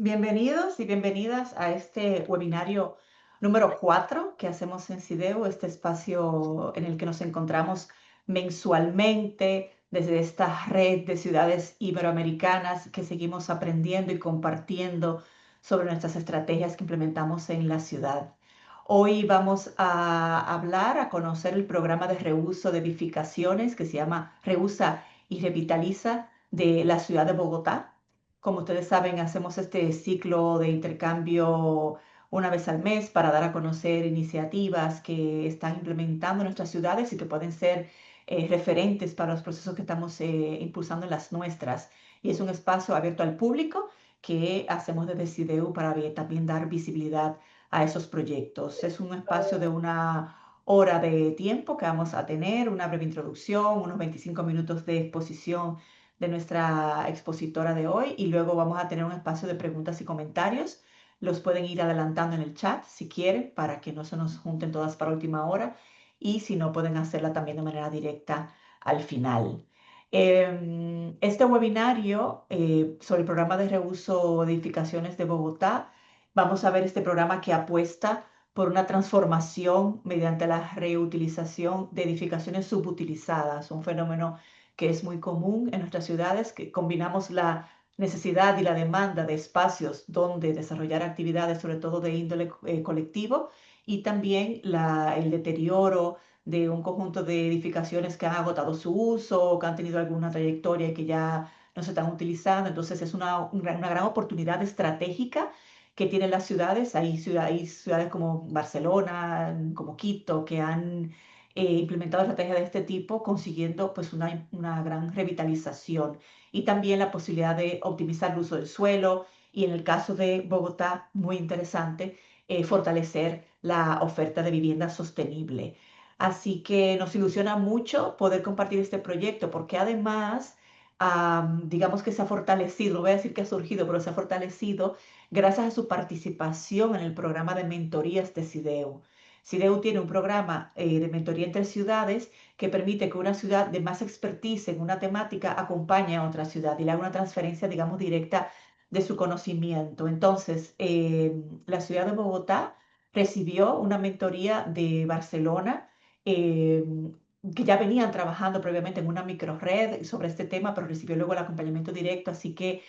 Bienvenidos y bienvenidas a este webinario número 4 que hacemos en CIDEO, este espacio en el que nos encontramos mensualmente desde esta red de ciudades iberoamericanas que seguimos aprendiendo y compartiendo sobre nuestras estrategias que implementamos en la ciudad. Hoy vamos a hablar, a conocer el programa de reuso de edificaciones que se llama Reusa y Revitaliza de la ciudad de Bogotá. Como ustedes saben, hacemos este ciclo de intercambio una vez al mes para dar a conocer iniciativas que están implementando en nuestras ciudades y que pueden ser referentes para los procesos que estamos impulsando en las nuestras. Y es un espacio abierto al público que hacemos desde CIDEU para también dar visibilidad a esos proyectos. Es un espacio de una hora de tiempo que vamos a tener, una breve introducción, unos 25 minutos de exposición de nuestra expositora de hoy y luego vamos a tener un espacio de preguntas y comentarios. Los pueden ir adelantando en el chat si quieren para que no se nos junten todas para última hora y si no pueden hacerla también de manera directa al final. Este webinario sobre el programa de reuso de edificaciones de Bogotá, vamos a ver este programa que apuesta por una transformación mediante la reutilización de edificaciones subutilizadas, un fenómeno que es muy común en nuestras ciudades, que combinamos la necesidad y la demanda de espacios donde desarrollar actividades, sobre todo de índole colectivo, y también el deterioro de un conjunto de edificaciones que han agotado su uso, que han tenido alguna trayectoria y que ya no se están utilizando. Entonces es una gran oportunidad estratégica que tienen las ciudades. Hay ciudades como Barcelona, como Quito, que han implementado estrategias de este tipo, consiguiendo pues una gran revitalización y también la posibilidad de optimizar el uso del suelo y en el caso de Bogotá, muy interesante, fortalecer la oferta de vivienda sostenible. Así que nos ilusiona mucho poder compartir este proyecto porque además, digamos que se ha fortalecido, no voy a decir que ha surgido, pero se ha fortalecido gracias a su participación en el programa de mentorías de CIDEU. CIDEU tiene un programa de mentoría entre ciudades que permite que una ciudad de más expertise en una temática acompañe a otra ciudad y le haga una transferencia, digamos, directa de su conocimiento. Entonces, la ciudad de Bogotá recibió una mentoría de Barcelona, eh, que ya venían trabajando previamente en una microred sobre este tema, pero recibió luego el acompañamiento directo. Así que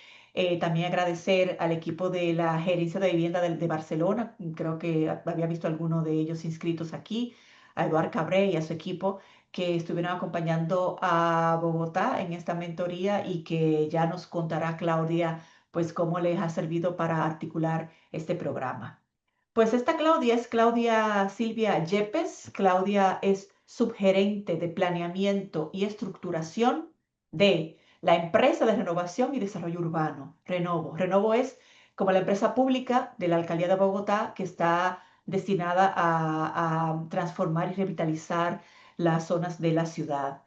también agradecer al equipo de la Gerencia de Vivienda de Barcelona, creo que había visto alguno de ellos inscritos aquí, a Eduard Cabré y a su equipo, que estuvieron acompañando a Bogotá en esta mentoría y que ya nos contará Claudia, pues cómo les ha servido para articular este programa. Pues esta Claudia es Claudia Silvia Yepes. Claudia es subgerente de planeamiento y estructuración de la empresa de renovación y desarrollo urbano, Renovo. Renovo es como la empresa pública de la Alcaldía de Bogotá que está destinada a transformar y revitalizar las zonas de la ciudad.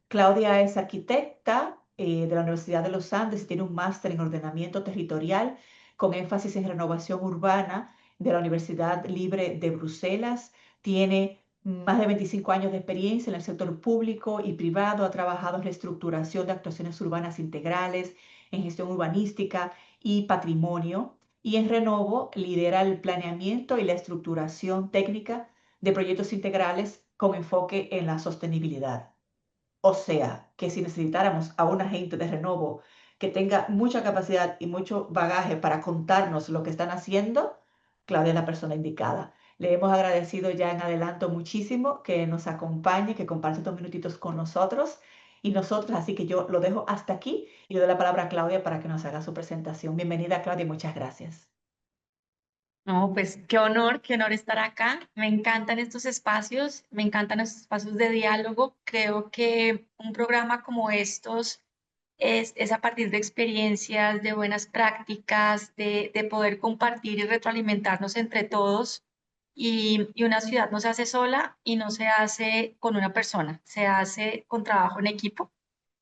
Claudia es arquitecta de la Universidad de los Andes y tiene un máster en ordenamiento territorial con énfasis en renovación urbana de la Universidad Libre de Bruselas. Tiene más de 25 años de experiencia en el sector público y privado. Ha trabajado en reestructuración de actuaciones urbanas integrales, en gestión urbanística y patrimonio. Y en Renovo lidera el planeamiento y la estructuración técnica de proyectos integrales con enfoque en la sostenibilidad. O sea, que si necesitáramos a un agente de Renovo que tenga mucha capacidad y mucho bagaje para contarnos lo que están haciendo, Claudia es la persona indicada. Le hemos agradecido ya en adelanto muchísimo que nos acompañe, que comparte estos minutitos con nosotros y nosotros, así que yo lo dejo hasta aquí y le doy la palabra a Claudia para que nos haga su presentación. Bienvenida, Claudia, y muchas gracias. No, pues qué honor estar acá. Me encantan estos espacios, me encantan estos espacios de diálogo. Creo que un programa como estos es a partir de experiencias, de buenas prácticas, de poder compartir y retroalimentarnos entre todos. Y una ciudad no se hace sola y no se hace con una persona, se hace con trabajo en equipo.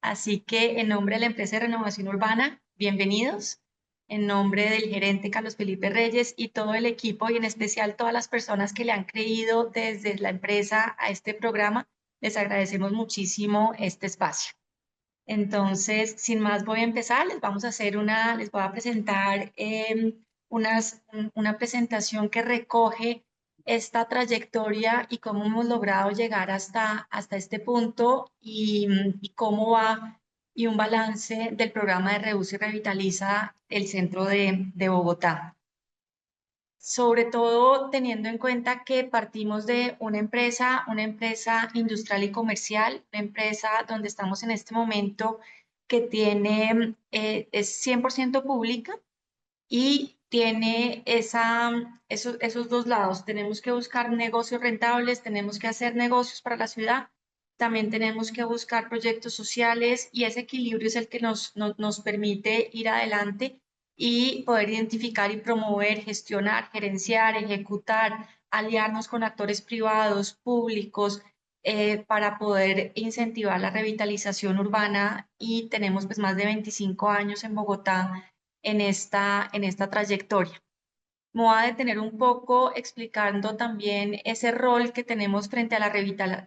Así que en nombre de la empresa de renovación urbana, bienvenidos. En nombre del gerente Carlos Felipe Reyes y todo el equipo y en especial todas las personas que le han creído desde la empresa a este programa, les agradecemos muchísimo este espacio. Entonces, sin más, voy a empezar. Les voy a presentar una presentación que recoge esta trayectoria y cómo hemos logrado llegar hasta este punto y cómo va y un balance del programa de Reduce y Revitaliza el centro de Bogotá. Sobre todo teniendo en cuenta que partimos de una empresa industrial y comercial, una empresa donde estamos en este momento que tiene, es 100% pública y tiene esos dos lados. Tenemos que buscar negocios rentables, tenemos que hacer negocios para la ciudad, también tenemos que buscar proyectos sociales y ese equilibrio es el que nos permite ir adelante y poder identificar y promover, gestionar, gerenciar, ejecutar, aliarnos con actores privados, públicos, para poder incentivar la revitalización urbana y tenemos pues más de 25 años en Bogotá en esta trayectoria. Me voy a detener un poco explicando también ese rol que tenemos frente a la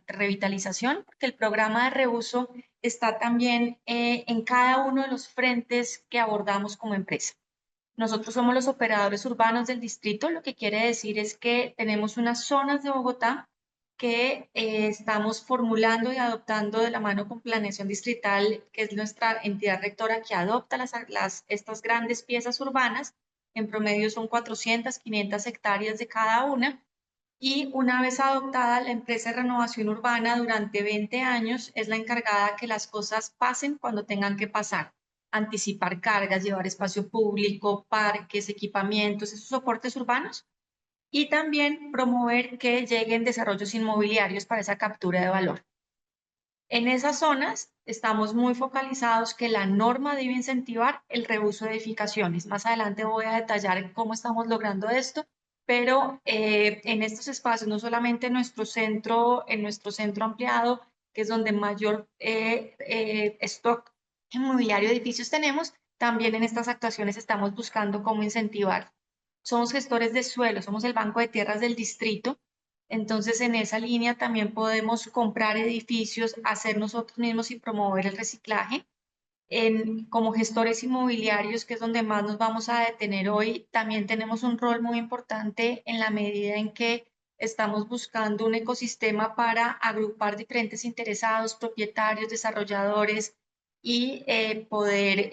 revitalización, porque el programa de reuso está también en cada uno de los frentes que abordamos como empresa. Nosotros somos los operadores urbanos del distrito, lo que quiere decir es que tenemos unas zonas de Bogotá que estamos formulando y adoptando de la mano con Planeación Distrital, que es nuestra entidad rectora que adopta estas grandes piezas urbanas. En promedio son 400, 500 hectáreas de cada una. Y una vez adoptada, la empresa de renovación urbana durante 20 años es la encargada que las cosas pasen cuando tengan que pasar. Anticipar cargas, llevar espacio público, parques, equipamientos, esos soportes urbanos y también promover que lleguen desarrollos inmobiliarios para esa captura de valor. En esas zonas estamos muy focalizados que la norma debe incentivar el reuso de edificaciones. Más adelante voy a detallar cómo estamos logrando esto, pero en estos espacios, no solamente en nuestro centro ampliado, que es donde mayor stock inmobiliario de edificios tenemos, también en estas actuaciones estamos buscando cómo incentivar. Somos gestores de suelo, somos el banco de tierras del distrito. Entonces, en esa línea también podemos comprar edificios, hacer nosotros mismos y promover el reciclaje. Como gestores inmobiliarios, que es donde más nos vamos a detener hoy, también tenemos un rol muy importante en la medida en que estamos buscando un ecosistema para agrupar diferentes interesados, propietarios, desarrolladores y poder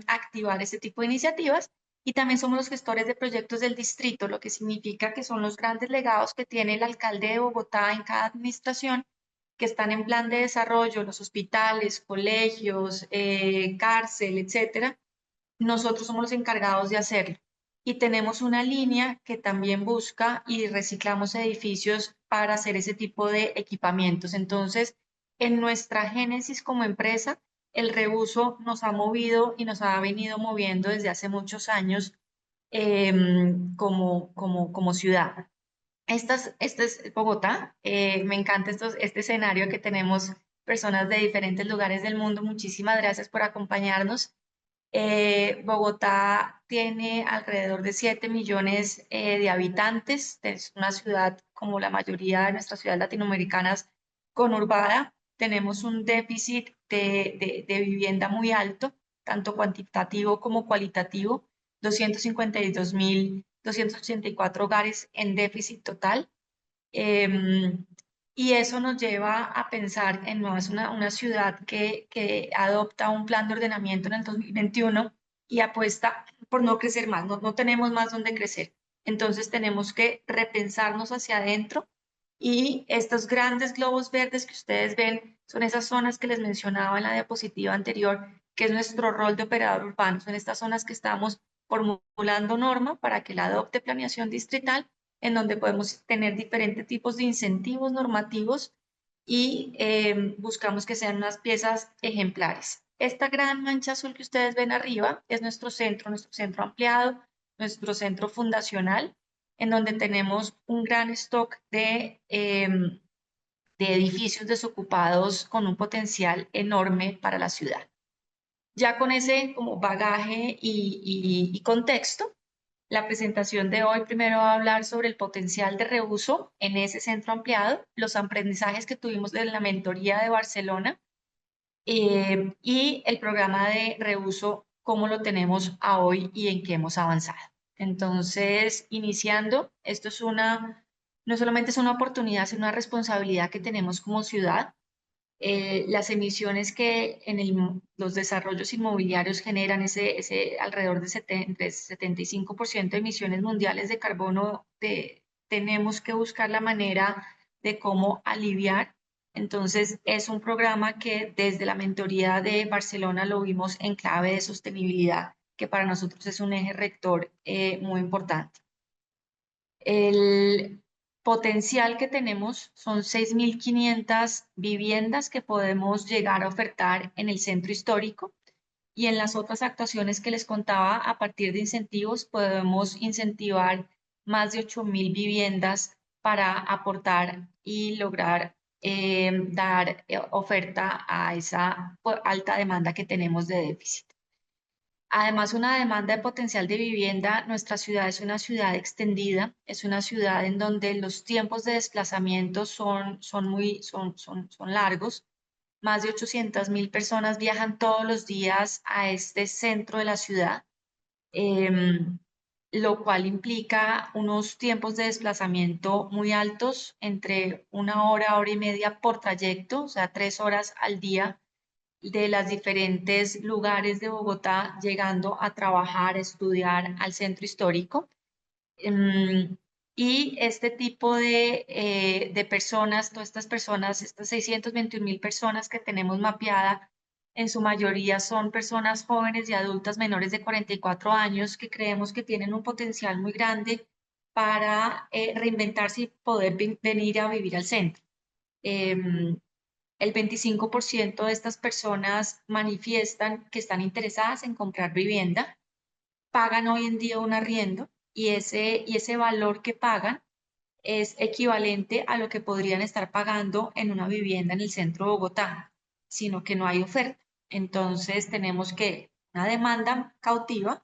activar ese tipo de iniciativas. Y también somos los gestores de proyectos del distrito, lo que significa que son los grandes legados que tiene el alcalde de Bogotá en cada administración que están en plan de desarrollo, los hospitales, colegios, cárcel, etcétera, nosotros somos los encargados de hacerlo. Y tenemos una línea que también busca y reciclamos edificios para hacer ese tipo de equipamientos. Entonces, en nuestra génesis como empresa, el reuso nos ha movido y nos ha venido moviendo desde hace muchos años como ciudad. Esta es Bogotá. Me encanta este escenario que tenemos personas de diferentes lugares del mundo. Muchísimas gracias por acompañarnos. Bogotá tiene alrededor de 7 millones de habitantes. Es una ciudad como la mayoría de nuestras ciudades latinoamericanas conurbada. Tenemos un déficit de vivienda muy alto, tanto cuantitativo como cualitativo. 252.284 hogares en déficit total. Y eso nos lleva a pensar en no, es una ciudad que adopta un plan de ordenamiento en el 2021 y apuesta por no crecer más, no tenemos más donde crecer. Entonces tenemos que repensarnos hacia adentro y estos grandes globos verdes que ustedes ven son esas zonas que les mencionaba en la diapositiva anterior, que es nuestro rol de operador urbano. Son estas zonas que estamos formulando norma para que la adopte planeación distrital en donde podemos tener diferentes tipos de incentivos normativos y buscamos que sean unas piezas ejemplares. Esta gran mancha azul que ustedes ven arriba es nuestro centro ampliado, nuestro centro fundacional, en donde tenemos un gran stock de edificios desocupados con un potencial enorme para la ciudad. Ya con ese como bagaje y contexto, la presentación de hoy primero va a hablar sobre el potencial de reuso en ese centro ampliado, los aprendizajes que tuvimos de la mentoría de Barcelona y el programa de reuso, cómo lo tenemos a hoy y en qué hemos avanzado. Entonces, iniciando, esto es no solamente es una oportunidad, es una responsabilidad que tenemos como ciudad. Las emisiones que en los desarrollos inmobiliarios generan ese alrededor de 75% de emisiones mundiales de carbono, tenemos que buscar la manera de cómo aliviar. Entonces, es un programa que desde la mentoría de Barcelona lo vimos en clave de sostenibilidad, que para nosotros es un eje rector muy importante. El potencial que tenemos son 6.500 viviendas que podemos llegar a ofertar en el centro histórico, y en las otras actuaciones que les contaba, a partir de incentivos podemos incentivar más de 8.000 viviendas para aportar y lograr dar oferta a esa alta demanda que tenemos de déficit. Además, una demanda de potencial de vivienda. Nuestra ciudad es una ciudad extendida, es una ciudad en donde los tiempos de desplazamiento son largos. Más de 800.000 personas viajan todos los días a este centro de la ciudad, em, lo cual implica unos tiempos de desplazamiento muy altos, entre 1 hora, hora y media por trayecto, o sea, 3 horas al día de las diferentes lugares de Bogotá llegando a trabajar, a estudiar al centro histórico. Y este tipo de personas, todas estas personas, estas 621.000 personas que tenemos mapeada, en su mayoría son personas jóvenes y adultas menores de 44 años que creemos que tienen un potencial muy grande para reinventarse y poder venir a vivir al centro. Em, el 25% de estas personas manifiestan que están interesadas en comprar vivienda, pagan hoy en día un arriendo, y ese valor que pagan es equivalente a lo que podrían estar pagando en una vivienda en el centro de Bogotá, sino que no hay oferta. Entonces tenemos que una demanda cautiva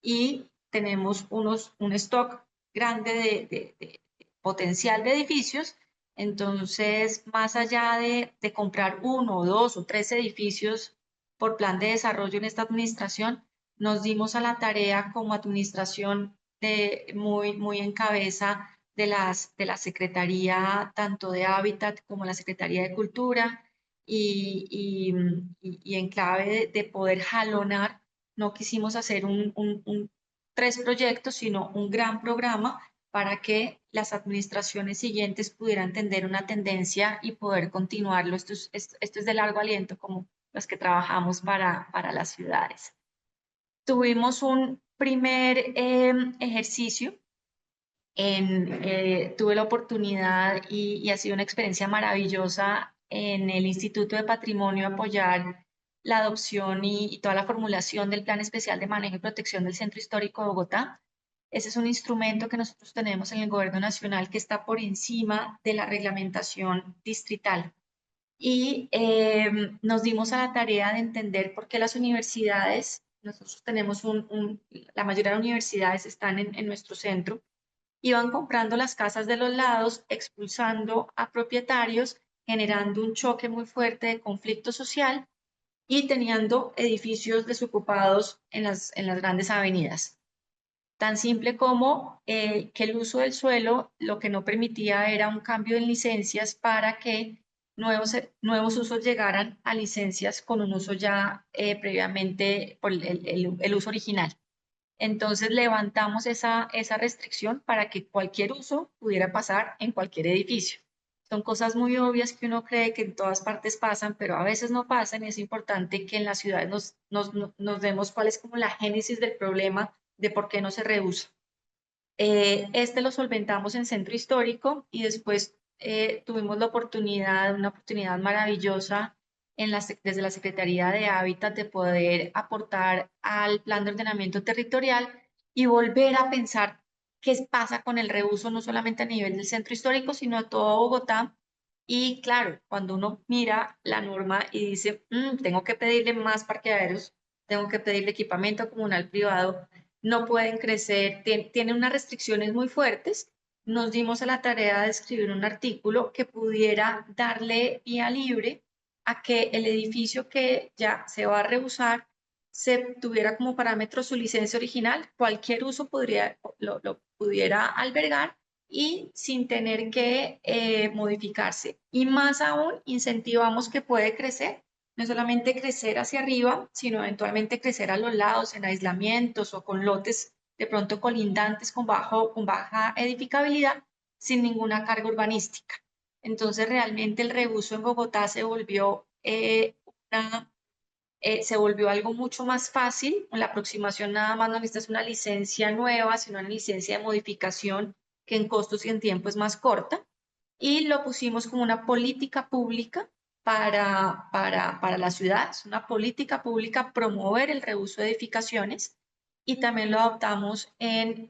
y tenemos un stock grande de potencial de edificios. Entonces, más allá de comprar 1, 2 o 3 edificios por plan de desarrollo en esta administración, nos dimos a la tarea como administración muy en cabeza de la Secretaría, tanto de Hábitat como la Secretaría de Cultura, y en clave de poder jalonar. No quisimos hacer 3 proyectos, sino un gran programa para que las administraciones siguientes pudieran tener una tendencia y poder continuarlo. Esto es de largo aliento, como los que trabajamos para las ciudades. Tuvimos un primer ejercicio. Tuve la oportunidad y ha sido una experiencia maravillosa en el Instituto de Patrimonio apoyar la adopción y toda la formulación del Plan Especial de Manejo y Protección del Centro Histórico de Bogotá. Ese es un instrumento que nosotros tenemos en el Gobierno Nacional que está por encima de la reglamentación distrital. Y nos dimos a la tarea de entender por qué las universidades, nosotros tenemos la mayoría de las universidades están en nuestro centro, iban comprando las casas de los lados, expulsando a propietarios, generando un choque muy fuerte de conflicto social y teniendo edificios desocupados en las grandes avenidas. Tan simple como que el uso del suelo lo que no permitía era un cambio en licencias para que nuevos usos llegaran a licencias con un uso ya previamente por el uso original. Entonces levantamos esa restricción para que cualquier uso pudiera pasar en cualquier edificio. Son cosas muy obvias que uno cree que en todas partes pasan, pero a veces no pasan, y es importante que en las ciudades nos demos cuál es como la génesis del problema de por qué no se reusa. Este lo solventamos en Centro Histórico, y después tuvimos una oportunidad maravillosa desde la Secretaría de Hábitat de poder aportar al Plan de Ordenamiento Territorial y volver a pensar qué pasa con el reuso, no solamente a nivel del Centro Histórico, sino a todo Bogotá. Y claro, cuando uno mira la norma y dice, tengo que pedirle más parqueaderos, tengo que pedirle equipamiento comunal privado, no pueden crecer, tienen unas restricciones muy fuertes. Nos dimos a la tarea de escribir un artículo que pudiera darle vía libre a que el edificio que ya se va a reusar se tuviera como parámetro su licencia original, cualquier uso lo pudiera albergar y sin tener que modificarse. Y más aún, incentivamos que puede crecer, no solamente crecer hacia arriba, sino eventualmente crecer a los lados en aislamientos o con lotes de pronto colindantes con baja edificabilidad, sin ninguna carga urbanística. Entonces, realmente el reuso en Bogotá se volvió algo mucho más fácil. La aproximación nada más no necesitas una licencia nueva, sino una licencia de modificación que en costos y en tiempo es más corta. Y lo pusimos como una política pública para la ciudad. Es una política pública promover el reuso de edificaciones y también lo adoptamos en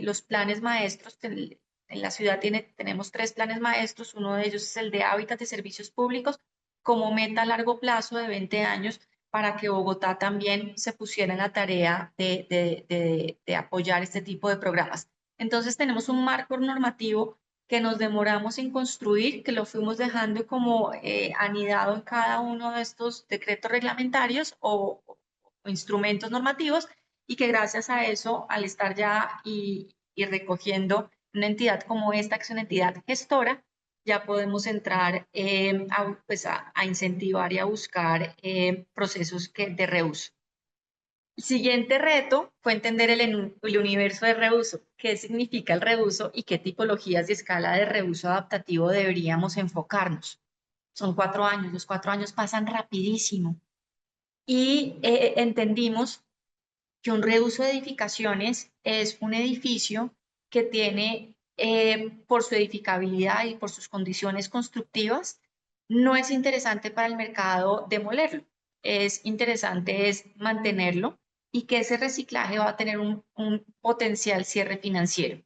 los planes maestros. En la ciudad tenemos 3 planes maestros. Uno de ellos es el de hábitat de servicios públicos como meta a largo plazo de 20 años para que Bogotá también se pusiera en la tarea de apoyar este tipo de programas. Entonces tenemos un marco normativo que nos demoramos en construir, que lo fuimos dejando como anidado en cada uno de estos decretos reglamentarios o instrumentos normativos y que gracias a eso, al estar ya y recogiendo una entidad como esta, que es una entidad gestora, ya podemos entrar a incentivar y a buscar procesos de reuso. El siguiente reto fue entender el universo de reuso, qué significa el reuso y qué tipologías y escala de reuso adaptativo deberíamos enfocarnos. Son 4 años, los 4 años pasan rapidísimo y entendimos que un reuso de edificaciones es un edificio que tiene, por su edificabilidad y por sus condiciones constructivas, no es interesante para el mercado demolerlo. Es interesante es mantenerlo y que ese reciclaje va a tener un potencial cierre financiero.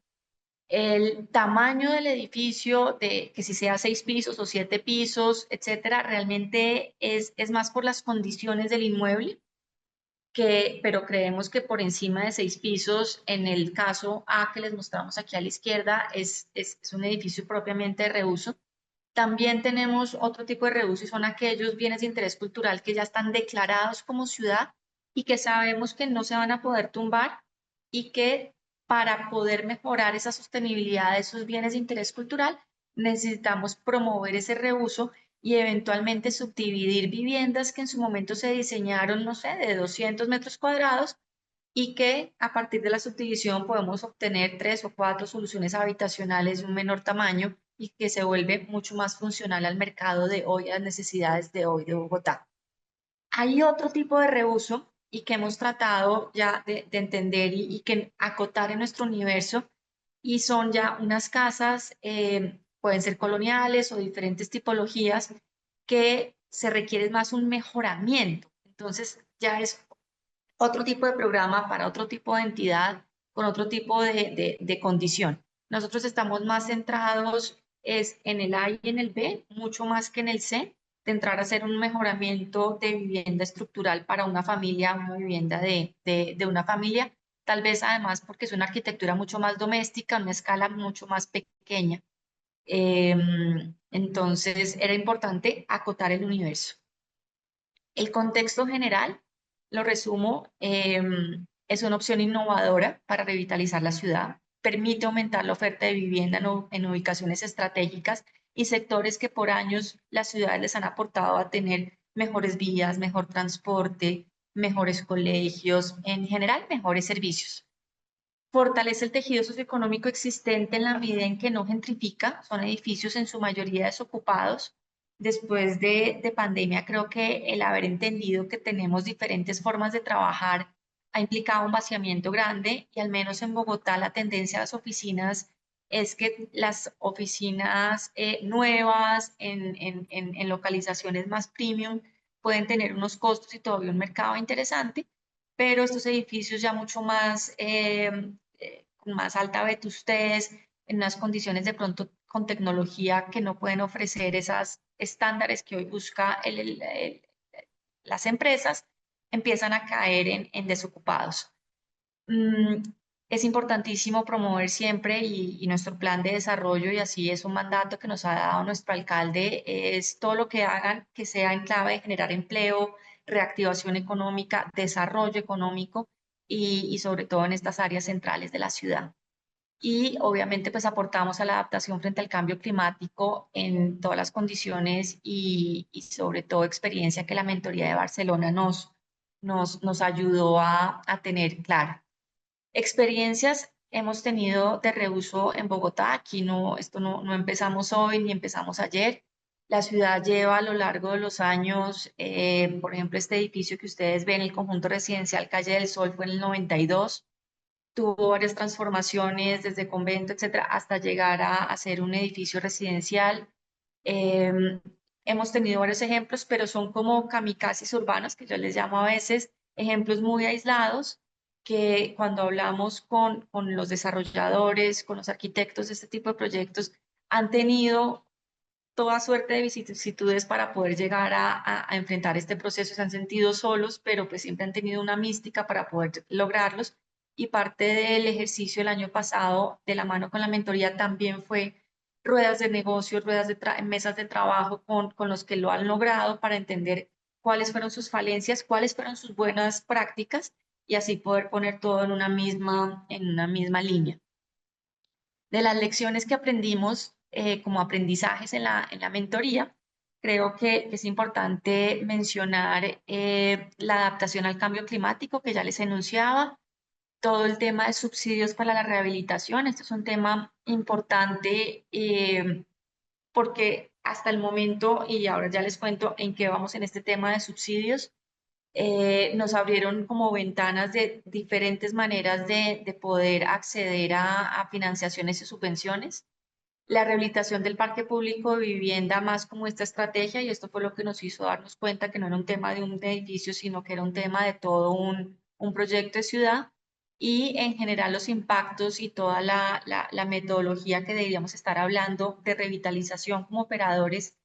El tamaño del edificio, que si sea 6 pisos o 7 pisos, etcétera, realmente es más por las condiciones del inmueble pero creemos que por encima de 6 pisos, en el caso A que les mostramos aquí a la izquierda, es un edificio propiamente de reuso. También tenemos otro tipo de reuso y son aquellos bienes de interés cultural que ya están declarados como ciudad y que sabemos que no se van a poder tumbar y que para poder mejorar esa sostenibilidad de esos bienes de interés cultural necesitamos promover ese reuso y eventualmente subdividir viviendas que en su momento se diseñaron, no sé, de 200 metros cuadrados y que a partir de la subdivisión podemos obtener 3 o 4 soluciones habitacionales de un menor tamaño y que se vuelve mucho más funcional al mercado de hoy, a las necesidades de hoy de Bogotá. Hay otro tipo de reuso y que hemos tratado ya de entender y que acotar en nuestro universo y son ya unas casas, pueden ser coloniales o diferentes tipologías que se requiere más un mejoramiento. Entonces ya es otro tipo de programa para otro tipo de entidad con otro tipo de condición. Nosotros estamos más centrados es en el A y en el B, mucho más que en el C, de entrar a hacer un mejoramiento de vivienda estructural para una familia, una vivienda de una familia, tal vez además porque es una arquitectura mucho más doméstica, una escala mucho más pequeña. Entonces era importante acotar el universo. El contexto general, lo resumo, es una opción innovadora para revitalizar la ciudad, permite aumentar la oferta de vivienda en ubicaciones estratégicas y sectores que por años las ciudades les han aportado a tener mejores vías, mejor transporte, mejores colegios, en general mejores servicios. Fortalece el tejido socioeconómico existente en la medida en que no gentrifica, son edificios en su mayoría desocupados. Después de pandemia, creo que el haber entendido que tenemos diferentes formas de trabajar ha implicado un vaciamiento grande y al menos en Bogotá la tendencia a las oficinas es que las oficinas nuevas en localizaciones más premium pueden tener unos costos y todavía un mercado interesante, pero estos edificios ya mucho más con más alta vetustez, en unas condiciones de pronto con tecnología que no pueden ofrecer esos estándares que hoy busca las empresas, empiezan a caer en desocupados. es importantísimo promover siempre y nuestro plan de desarrollo, y así es un mandato que nos ha dado nuestro alcalde, es todo lo que hagan que sea en clave de generar empleo, reactivación económica, desarrollo económico y sobre todo en estas áreas centrales de la ciudad. Y obviamente pues aportamos a la adaptación frente al cambio climático en todas las condiciones y sobre todo experiencia que la mentoría de Barcelona nos ayudó a tener clara. Experiencias hemos tenido de reuso en Bogotá. Aquí esto no empezamos hoy ni empezamos ayer. La ciudad lleva a lo largo de los años, por ejemplo, este edificio que ustedes ven, el conjunto residencial Calle del Sol, fue en el 92. Tuvo varias transformaciones desde convento, etcétera, hasta llegar a ser un edificio residencial. Eh, Hemos tenido varios ejemplos, pero son como kamikazes urbanos, que yo les llamo a veces, ejemplos muy aislados, que cuando hablamos con los desarrolladores, con los arquitectos de este tipo de proyectos, han tenido toda suerte de vicisitudes para poder llegar a enfrentar este proceso. Se han sentido solos, pero pues siempre han tenido una mística para poder lograrlos. Y parte del ejercicio el año pasado, de la mano con la mentoría, también fue ruedas de negocio, mesas de trabajo con los que lo han logrado para entender cuáles fueron sus falencias, cuáles fueron sus buenas prácticas y así poder poner todo en una misma línea. De las lecciones que aprendimos como aprendizajes en la mentoría, creo que es importante mencionar la adaptación al cambio climático que ya les enunciaba, todo el tema de subsidios para la rehabilitación. Este es un tema importante porque hasta el momento, y ahora ya les cuento en qué vamos en este tema de subsidios, nos abrieron como ventanas de diferentes maneras de poder acceder a financiaciones y subvenciones. La rehabilitación del parque público de vivienda más como esta estrategia, y esto fue lo que nos hizo darnos cuenta que no era un tema de un edificio, sino que era un tema de todo un proyecto de ciudad, y en general los impactos y toda la metodología que deberíamos estar hablando de revitalización como operadores.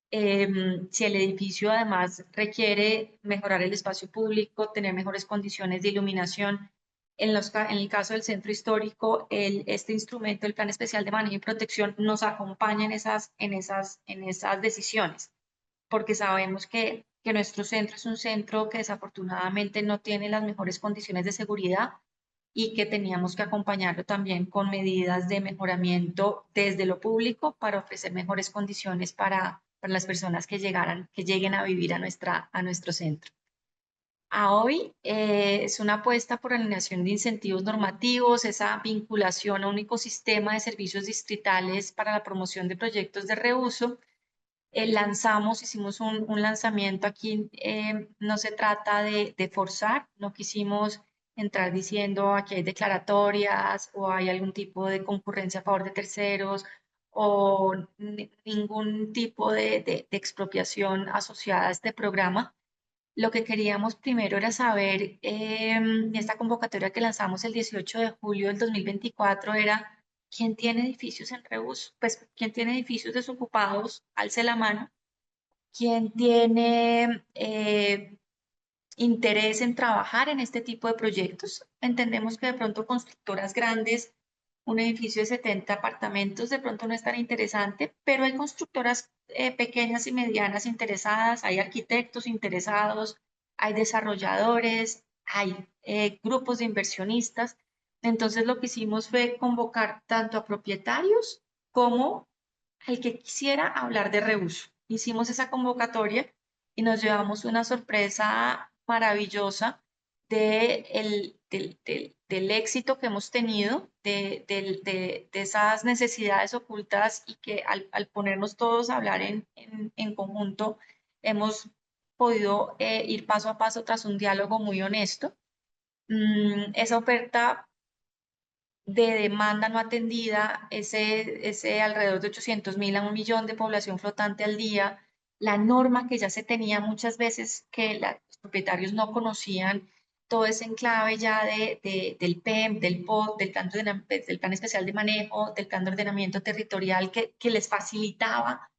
Si el edificio además requiere mejorar el espacio público, tener mejores condiciones de iluminación, en el caso del centro histórico, este instrumento, el Plan Especial de Manejo y Protección, nos acompaña en esas decisiones, porque sabemos que nuestro centro es un centro que desafortunadamente no tiene las mejores condiciones de seguridad y que teníamos que acompañarlo también con medidas de mejoramiento desde lo público para ofrecer mejores condiciones para las personas que lleguen a vivir a nuestro centro. A hoy es una apuesta por alineación de incentivos normativos, esa vinculación a un ecosistema de servicios distritales para la promoción de proyectos de reuso. Hicimos un lanzamiento aquí, no se trata de forzar, no quisimos entrar diciendo aquí hay declaratorias o hay algún tipo de concurrencia a favor de terceros o ningún tipo de expropiación asociada a este programa. Lo que queríamos primero era saber, esta convocatoria que lanzamos el 18 de julio del 2024 era, ¿quién tiene edificios en reuso? Pues, ¿quién tiene edificios desocupados? Alce la mano. ¿Quién tiene interés en trabajar en este tipo de proyectos? Entendemos que de pronto constructoras grandes, un edificio de 70 apartamentos de pronto no es tan interesante, pero hay constructoras pequeñas y medianas interesadas, hay arquitectos interesados, hay desarrolladores, hay grupos de inversionistas. Entonces lo que hicimos fue convocar tanto a propietarios como al que quisiera hablar de reuso. Hicimos esa convocatoria y nos llevamos una sorpresa maravillosa del éxito que hemos tenido, de esas necesidades ocultas y que al ponernos todos a hablar en conjunto, hemos podido ir paso a paso tras un diálogo muy honesto. Esa oferta de demanda no atendida, ese alrededor de 800.000 a 1.000.000 de población flotante al día, la norma que ya se tenía muchas veces que los propietarios no conocían, todo ese enclave ya del PEM, del POT, del Plan Especial de Manejo, del Plan de Ordenamiento Territorial que les facilitaba,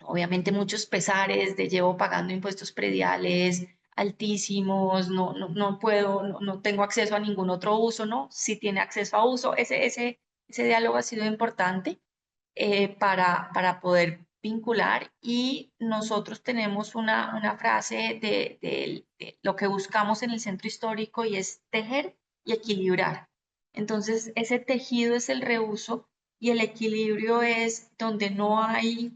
obviamente muchos pesares de llevo pagando impuestos prediales altísimos, no puedo, no tengo acceso a ningún otro uso, ¿no? Si tiene acceso a uso, ese diálogo ha sido importante para poder vincular y nosotros tenemos una frase de lo que buscamos en el centro histórico y es tejer y equilibrar. Entonces, ese tejido es el reuso y el equilibrio es donde no hay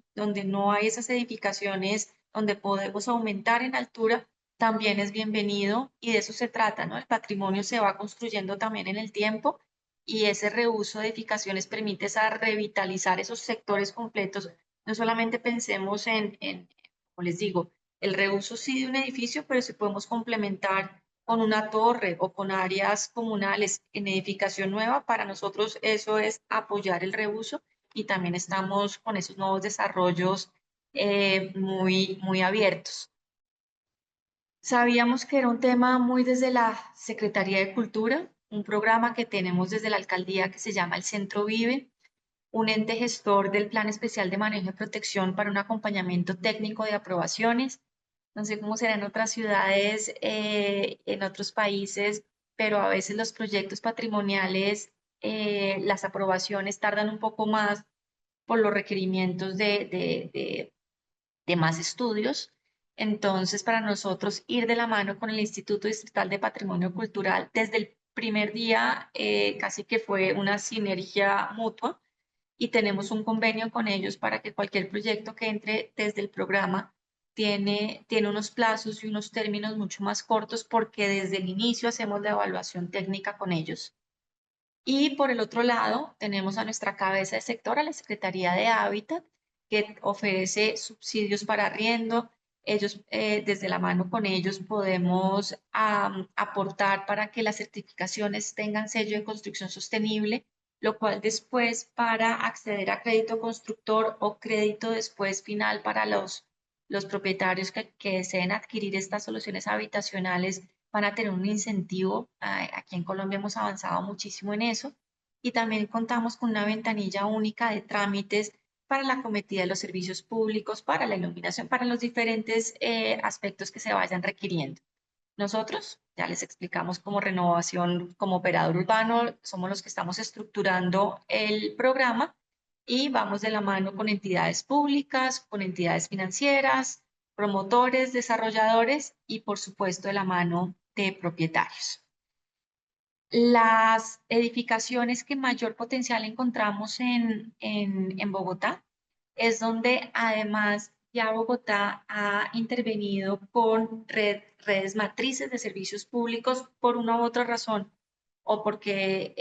esas edificaciones, donde podemos aumentar en altura, también es bienvenido y de eso se trata, ¿no? El patrimonio se va construyendo también en el tiempo y ese reuso de edificaciones permite revitalizar esos sectores completos. No solamente pensemos como les digo, el reuso sí de un edificio, pero si podemos complementar con una torre o con áreas comunales en edificación nueva, para nosotros eso es apoyar el reuso y también estamos con esos nuevos desarrollos muy abiertos. Sabíamos que era un tema muy desde la Secretaría de Cultura, un programa que tenemos desde la alcaldía que se llama el Centro Vive, un ente gestor del Plan Especial de Manejo y Protección para un acompañamiento técnico de aprobaciones. No sé cómo será en otras ciudades, en otros países, pero a veces los proyectos patrimoniales, las aprobaciones tardan un poco más por los requerimientos de más estudios. Entonces, para nosotros ir de la mano con el Instituto Distrital de Patrimonio Cultural, desde el primer día casi que fue una sinergia mutua y tenemos un convenio con ellos para que cualquier proyecto que entre desde el programa tiene unos plazos y unos términos mucho más cortos porque desde el inicio hacemos la evaluación técnica con ellos. Y por el otro lado, tenemos a nuestra cabeza de sector, a la Secretaría de Hábitat, que ofrece subsidios para arriendo. Ellos, desde la mano con ellos, podemos aportar para que las certificaciones tengan sello de construcción sostenible, lo cual después para acceder a crédito constructor o crédito después final para los propietarios que deseen adquirir estas soluciones habitacionales van a tener un incentivo. Aquí en Colombia hemos avanzado muchísimo en eso y también contamos con una ventanilla única de trámites para la cometida de los servicios públicos, para la iluminación, para los diferentes aspectos que se vayan requiriendo. Nosotros, ya les explicamos como renovación, como operador urbano, somos los que estamos estructurando el programa y vamos de la mano con entidades públicas, con entidades financieras, promotores, desarrolladores y por supuesto de la mano de propietarios. Las edificaciones que mayor potencial encontramos en Bogotá es donde además ya Bogotá ha intervenido con redes matrices de servicios públicos por una u otra razón o porque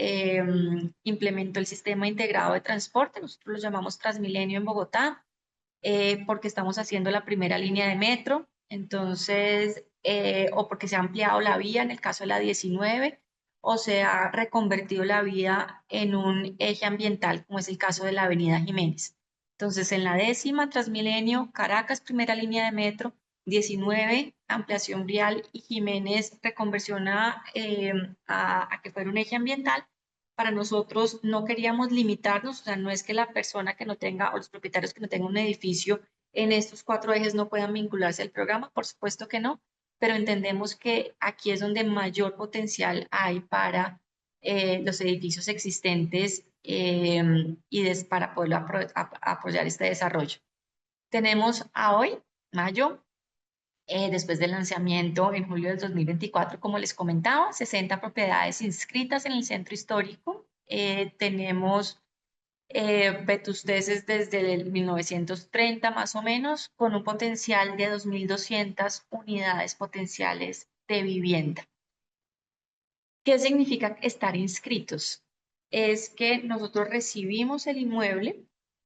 implementó el sistema integrado de transporte, nosotros lo llamamos Transmilenio en Bogotá, porque estamos haciendo la primera línea de metro, entonces, o porque se ha ampliado la vía en el caso de la 19, o se ha reconvertido la vía en un eje ambiental, como es el caso de la Avenida Jiménez. Entonces, en la 10ª, Transmilenio, Caracas, primera línea de metro, 19, ampliación vial y Jiménez reconversión a que fuera un eje ambiental. Para nosotros no queríamos limitarnos, o sea, no es que la persona que no tenga o los propietarios que no tengan un edificio en estos 4 ejes no puedan vincularse al programa, por supuesto que no, pero entendemos que aquí es donde mayor potencial hay para los edificios existentes para poder apoyar este desarrollo. Tenemos a hoy, mayo, después del lanzamiento en julio del 2024, como les comentaba, 60 propiedades inscritas en el centro histórico. Tenemos vetusteces desde el 1930 más o menos, con un potencial de 2.200 unidades potenciales de vivienda. ¿Qué significa estar inscritos? Es que nosotros recibimos el inmueble,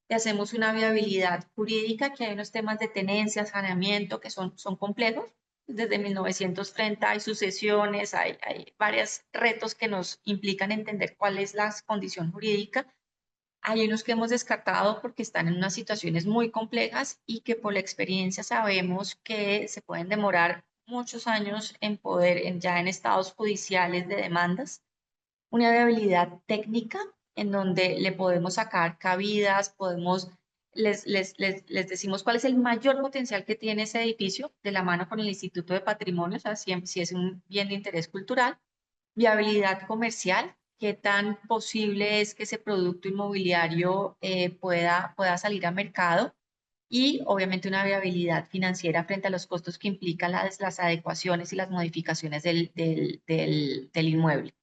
le hacemos una viabilidad jurídica, que hay unos temas de tenencia, saneamiento, que son complejos. Desde 1930 hay sucesiones, hay varios retos que nos implican entender cuál es la condición jurídica. Hay unos que hemos descartado porque están en unas situaciones muy complejas y que por la experiencia sabemos que se pueden demorar muchos años en ya en estados judiciales de demandas. Una viabilidad técnica en donde le podemos sacar cabidas, podemos les decimos cuál es el mayor potencial que tiene ese edificio de la mano con el Instituto de Patrimonio, o sea, si es un bien de interés cultural, viabilidad comercial, qué tan posible es que ese producto inmobiliario pueda salir a mercado y obviamente una viabilidad financiera frente a los costos que implican las adecuaciones y las modificaciones del inmueble.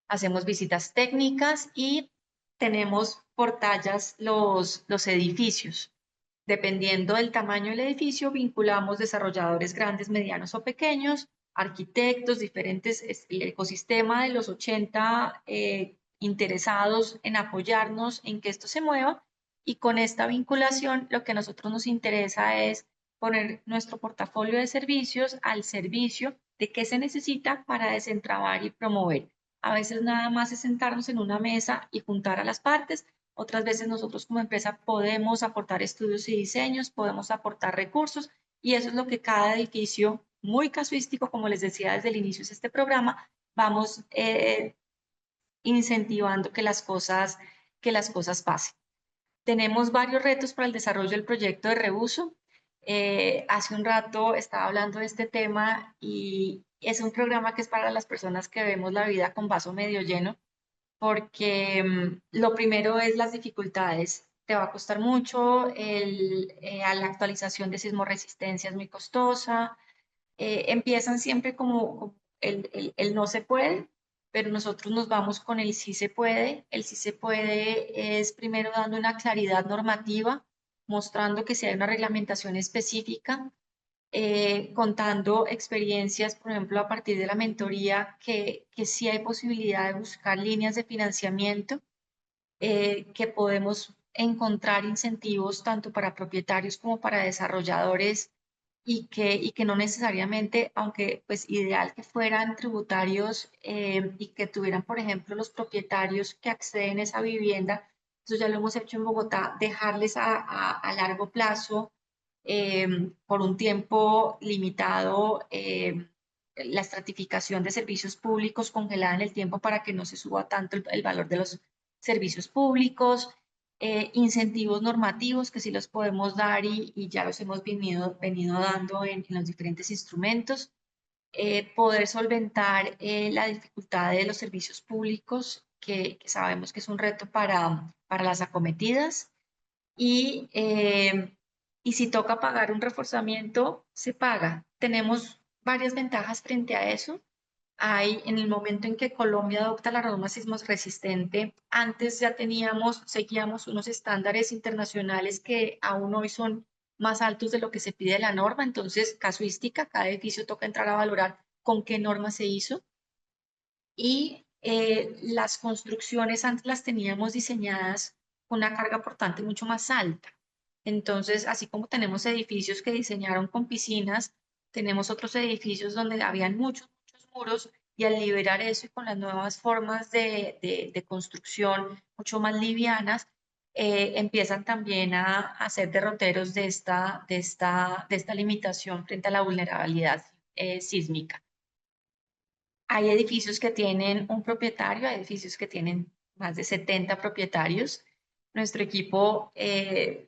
Hacemos visitas técnicas y tenemos por tallas los edificios. Dependiendo del tamaño del edificio, vinculamos desarrolladores grandes, medianos o pequeños, arquitectos, diferentes, el ecosistema de los 80 interesados en apoyarnos en que esto se mueva. Y con esta vinculación, lo que a nosotros nos interesa es poner nuestro portafolio de servicios al servicio de qué se necesita para desentrabar y promover. A veces nada más es sentarnos en una mesa y juntar a las partes. Otras veces nosotros como empresa podemos aportar estudios y diseños, podemos aportar recursos y eso es lo que cada edificio, muy casuístico, como les decía desde el inicio de este programa, vamos incentivando que las cosas pasen. Tenemos varios retos para el desarrollo del proyecto de reuso. Hace un rato estaba hablando de este tema y es un programa que es para las personas que vemos la vida con vaso medio lleno porque lo primero es las dificultades. Te va a costar mucho, a la actualización de sismoresistencia es muy costosa, empiezan siempre como el no se puede, pero nosotros nos vamos con el sí se puede. El sí se puede es primero dando una claridad normativa, mostrando que si hay una reglamentación específica, contando experiencias, por ejemplo, a partir de la mentoría, que sí hay posibilidad de buscar líneas de financiamiento, que podemos encontrar incentivos tanto para propietarios como para desarrolladores y que no necesariamente, aunque pues ideal que fueran tributarios y que tuvieran, por ejemplo, los propietarios que acceden a esa vivienda, eso ya lo hemos hecho en Bogotá, dejarles a largo plazo por un tiempo limitado la estratificación de servicios públicos congelada en el tiempo para que no se suba tanto el valor de los servicios públicos, incentivos normativos que sí los podemos dar y ya los hemos venido dando en los diferentes instrumentos, poder solventar la dificultad de los servicios públicos, que sabemos que es un reto para las acometidas, y, eh, y si toca pagar un reforzamiento, se paga. Tenemos varias ventajas frente a eso. Hay, en el momento en que Colombia adopta la norma sismos resistente, antes ya seguíamos unos estándares internacionales que aún hoy son más altos de lo que se pide la norma. Entonces, casuística, cada edificio toca entrar a valorar con qué norma se hizo. Y las construcciones antes las teníamos diseñadas con una carga portante mucho más alta. Entonces, así como tenemos edificios que diseñaron con piscinas, tenemos otros edificios donde habían muchos muros y al liberar eso y con las nuevas formas de construcción mucho más livianas, empiezan también a ser derroteros de esta limitación frente a la vulnerabilidad sísmica. Hay edificios que tienen un propietario, hay edificios que tienen más de 70 propietarios. Nuestro equipo, ese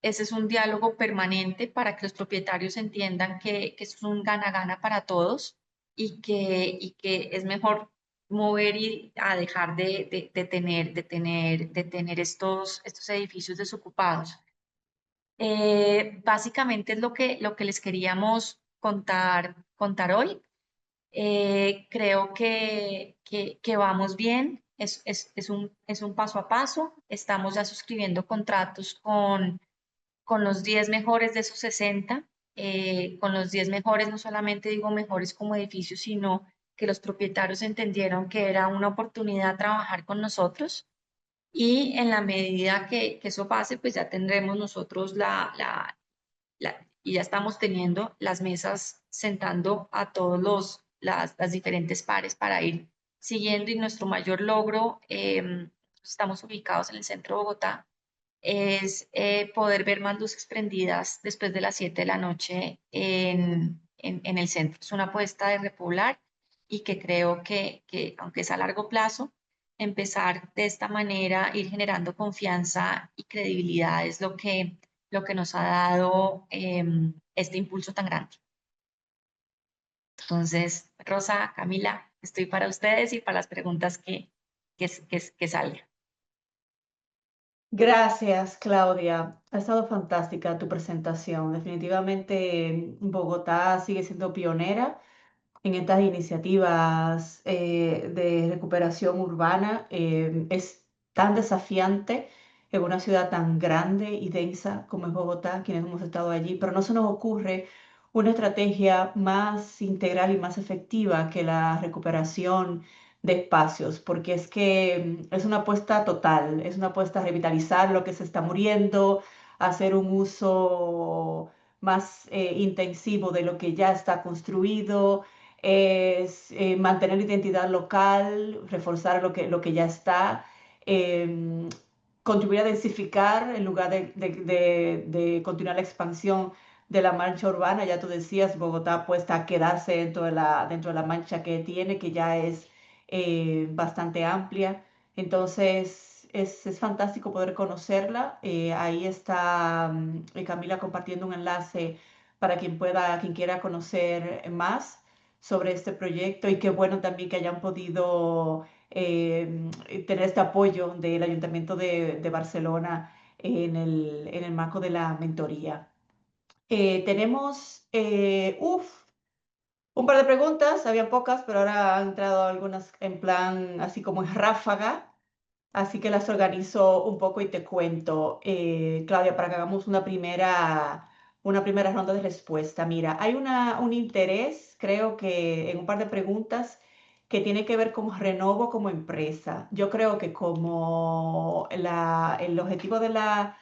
es un diálogo permanente para que los propietarios entiendan que esto es un gana-gana para todos y que es mejor mover y a dejar de tener estos edificios desocupados. Básicamente es lo que les queríamos contar hoy. Creo que vamos bien, es un paso a paso. Estamos ya suscribiendo contratos con los 10 mejores de esos 60. Con los 10 mejores, no solamente digo mejores como edificios, sino que los propietarios entendieron que era una oportunidad trabajar con nosotros. Y en la medida que eso pase, pues ya tendremos nosotros y ya estamos teniendo las mesas sentando a todos las diferentes pares para ir siguiendo y nuestro mayor logro, estamos ubicados en el centro de Bogotá, es poder ver más luces prendidas después de las 7 de la noche en el centro. Es una apuesta de repoblar y que creo que aunque es a largo plazo, empezar de esta manera, ir generando confianza y credibilidad es lo que nos ha dado este impulso tan grande. Entonces, Rosa, Camila, estoy para ustedes y para las preguntas que salgan. Gracias, Claudia. Ha estado fantástica tu presentación. Definitivamente Bogotá sigue siendo pionera en estas iniciativas de recuperación urbana. Es tan desafiante en una ciudad tan grande y densa como es Bogotá, quienes hemos estado allí, pero no se nos ocurre una estrategia más integral y más efectiva que la recuperación de espacios, porque es que es una apuesta total, es una apuesta a revitalizar lo que se está muriendo, a hacer un uso más intensivo de lo que ya está construido, es mantener la identidad local, reforzar lo que ya está, eh, contribuir a densificar en lugar de continuar la expansión de la mancha urbana. Ya tú decías, Bogotá apuesta a quedarse dentro de la mancha que tiene, que ya es bastante amplia. Entonces, es fantástico poder conocerla. Ahí está Camila compartiendo un enlace para quien quiera conocer más sobre este proyecto y qué bueno también que hayan podido tener este apoyo del Ayuntamiento de Barcelona en el marco de la mentoría. Tenemos, un par de preguntas, había pocas, pero ahora han entrado algunas en plan así como en ráfaga. Así que las organizo un poco y te cuento, Claudia, para que hagamos una primera ronda de respuesta. Mira, hay un interés, creo que en un par de preguntas que tiene que ver con Renovo como empresa. Yo creo que como el objetivo de la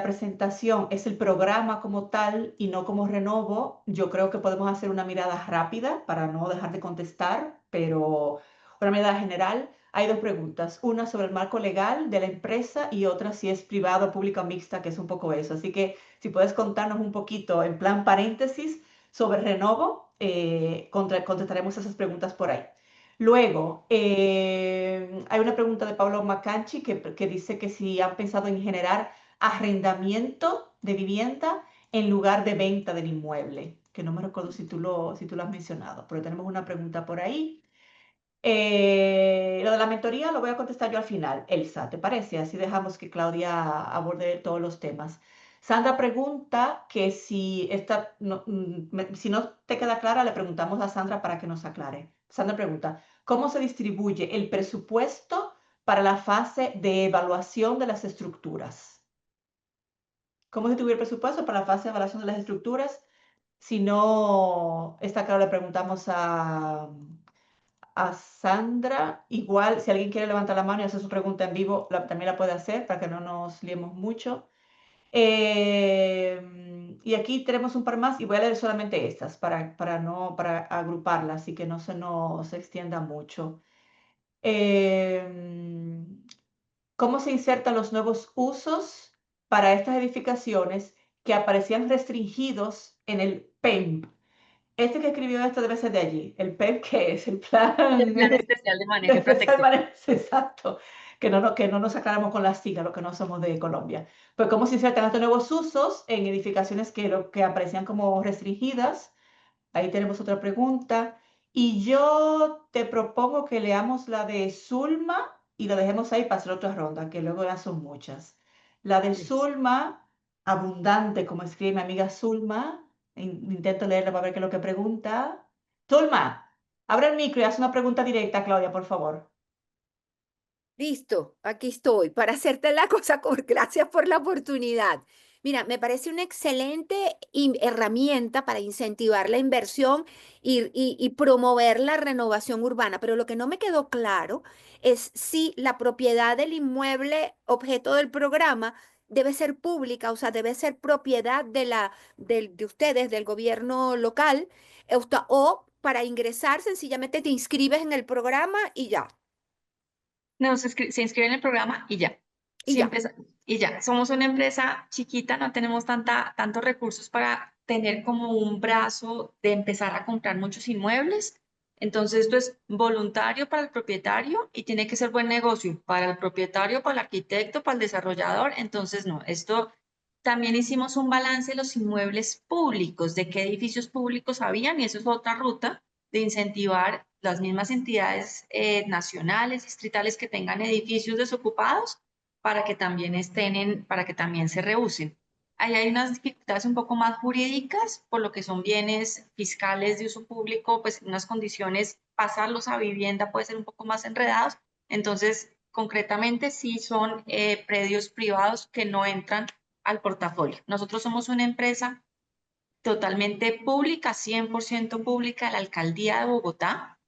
presentación es el programa como tal y no como Renovo, yo creo que podemos hacer una mirada rápida para no dejar de contestar, pero una mirada general. Hay dos preguntas, una sobre el marco legal de la empresa y otra si es privado, pública o mixta, que es un poco eso. Así que si puedes contarnos un poquito en plan paréntesis sobre Renovo, contestaremos esas preguntas por ahí. Luego, hay una pregunta de Pablo Macanchi que dice que si han pensado en generar arrendamiento de vivienda en lugar de venta del inmueble, que no me recuerdo si tú lo has mencionado, pero tenemos una pregunta por ahí. Lo de la mentoría lo voy a contestar yo al final. Elsa, ¿te parece? Así dejamos que Claudia aborde todos los temas. Sandra pregunta que si no te queda clara, le preguntamos a Sandra para que nos aclare. Sandra pregunta, ¿cómo se distribuye el presupuesto para la fase de evaluación de las estructuras? ¿Cómo se distribuye el presupuesto para la fase de evaluación de las estructuras? Si no está claro, le preguntamos a Sandra. Igual, si alguien quiere levantar la mano y hacer su pregunta en vivo, también la puede hacer para que no nos liemos mucho. Y aquí tenemos un par más y voy a leer solamente estas para agruparlas y que no se nos extienda mucho. ¿Cómo se insertan los nuevos usos para estas edificaciones que aparecían restringidos en el PEMP? Este que escribió esto debe ser de allí. ¿El PEP qué es? El plan El Plan Especial de de Manejo y especial Protección. manejo. Exacto. Que no nos aclaramos con las siglas, los que no somos de Colombia. Pues cómo se insertan estos nuevos usos en edificaciones que aparecían como restringidas. Ahí tenemos otra pregunta. Y yo te propongo que leamos la de Zulma y la dejemos ahí para hacer otra ronda, que luego ya son muchas. La de Zulma, abundante, como escribe mi amiga Zulma. Intento leerla para ver qué es lo que pregunta. Zulma, abre el micro y haz una pregunta directa, Claudia, por favor. Listo, aquí estoy para hacerte la cosa. Gracias por la oportunidad. Mira, me parece una excelente herramienta para incentivar la inversión y promover la renovación urbana, pero lo que no me quedó claro es si la propiedad del inmueble objeto del programa debe ser pública, o sea, debe ser propiedad de ustedes, del gobierno local, o para ingresar sencillamente te inscribes en el programa y ya, No, se inscribe en el programa y ya. y ya. Y ya. Somos una empresa chiquita, no tenemos tantos recursos para tener como un brazo de empezar a comprar muchos inmuebles. Entonces, esto es voluntario para el propietario y tiene que ser buen negocio para el propietario, para el arquitecto, para el desarrollador. Entonces, no, esto también hicimos un balance de los inmuebles públicos, de qué edificios públicos habían, y eso es otra ruta de incentivar las mismas entidades nacionales, distritales que tengan edificios desocupados para que también para que también se reusen. Ahí hay unas dificultades un poco más jurídicas, por lo que son bienes fiscales de uso público, pues unas condiciones, pasarlos a vivienda puede ser un poco más enredados. Entonces, concretamente, sí son predios privados que no entran al portafolio. Nosotros somos una empresa totalmente pública, 100% pública, de la Alcaldía de Bogotá.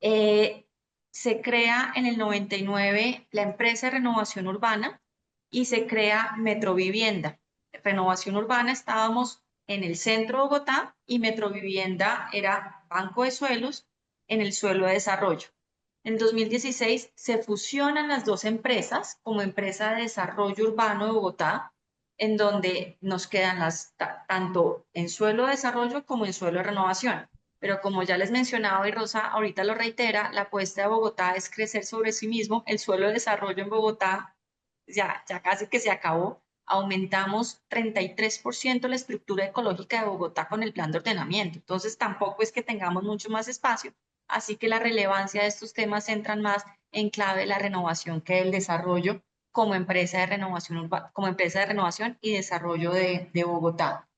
Se crea en el 99 la empresa de renovación urbana y se crea Metrovivienda. Renovación urbana estábamos en el centro de Bogotá y Metrovivienda era banco de suelos en el suelo de desarrollo. En 2016 se fusionan las dos empresas como empresa de desarrollo urbano de Bogotá, en donde nos quedan tanto en suelo de desarrollo como en suelo de renovación. Pero como ya les mencionaba y Rosa ahorita lo reitera, la apuesta de Bogotá es crecer sobre sí mismo. El suelo de desarrollo en Bogotá ya casi que se acabó. Aumentamos 33% la estructura ecológica de Bogotá con el plan de ordenamiento. Entonces tampoco es que tengamos mucho más espacio. Así que la relevancia de estos temas entran más en clave de la renovación que el desarrollo como empresa de renovación, como empresa de renovación y desarrollo de Bogotá.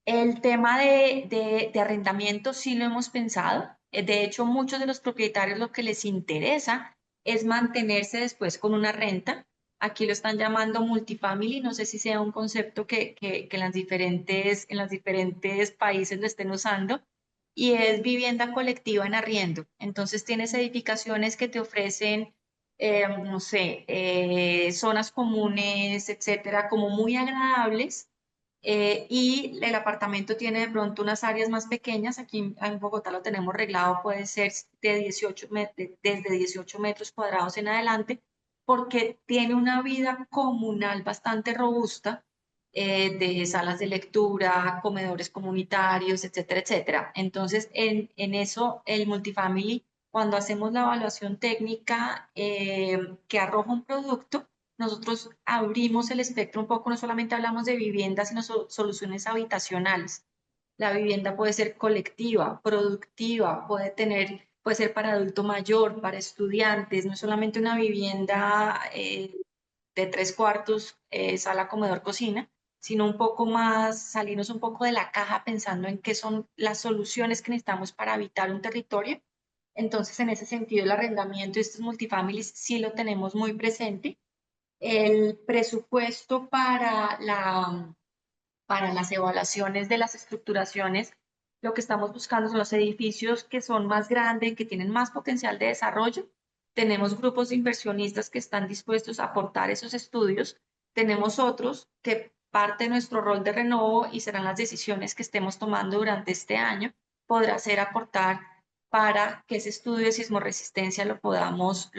El tema de arrendamiento sí lo hemos pensado. De hecho, muchos de los propietarios lo que les interesa es mantenerse después con una renta. Aquí lo están llamando multifamily. No sé si sea un concepto que en los diferentes países lo estén usando. Y es vivienda colectiva en arriendo. Entonces tienes edificaciones que te ofrecen, no sé, zonas comunes, etcétera, como muy agradables, y el apartamento tiene de pronto unas áreas más pequeñas. Aquí en Bogotá lo tenemos reglado, puede ser desde 18 metros cuadrados en adelante, porque tiene una vida comunal bastante robusta, de salas de lectura, comedores comunitarios, etcétera, etcétera. Entonces, en eso, el multifamily, cuando hacemos la evaluación técnica que arroja un producto, nosotros abrimos el espectro un poco, no solamente hablamos de viviendas, sino soluciones habitacionales. La vivienda puede ser colectiva, productiva, puede ser para adulto mayor, para estudiantes, no es solamente una vivienda de 3 cuartos, sala, comedor, cocina, sino un poco más, salirnos un poco de la caja pensando en qué son las soluciones que necesitamos para habitar un territorio. Entonces, en ese sentido, el arrendamiento de estos multifamilies sí lo tenemos muy presente. El presupuesto para las evaluaciones de las estructuraciones, lo que estamos buscando son los edificios que son más grandes, que tienen más potencial de desarrollo. Tenemos grupos de inversionistas que están dispuestos a aportar esos estudios. Tenemos otros que parte de nuestro rol de renovo y serán las decisiones que estemos tomando durante este año, podrá ser aportar para que ese estudio de sismoresistencia lo podamos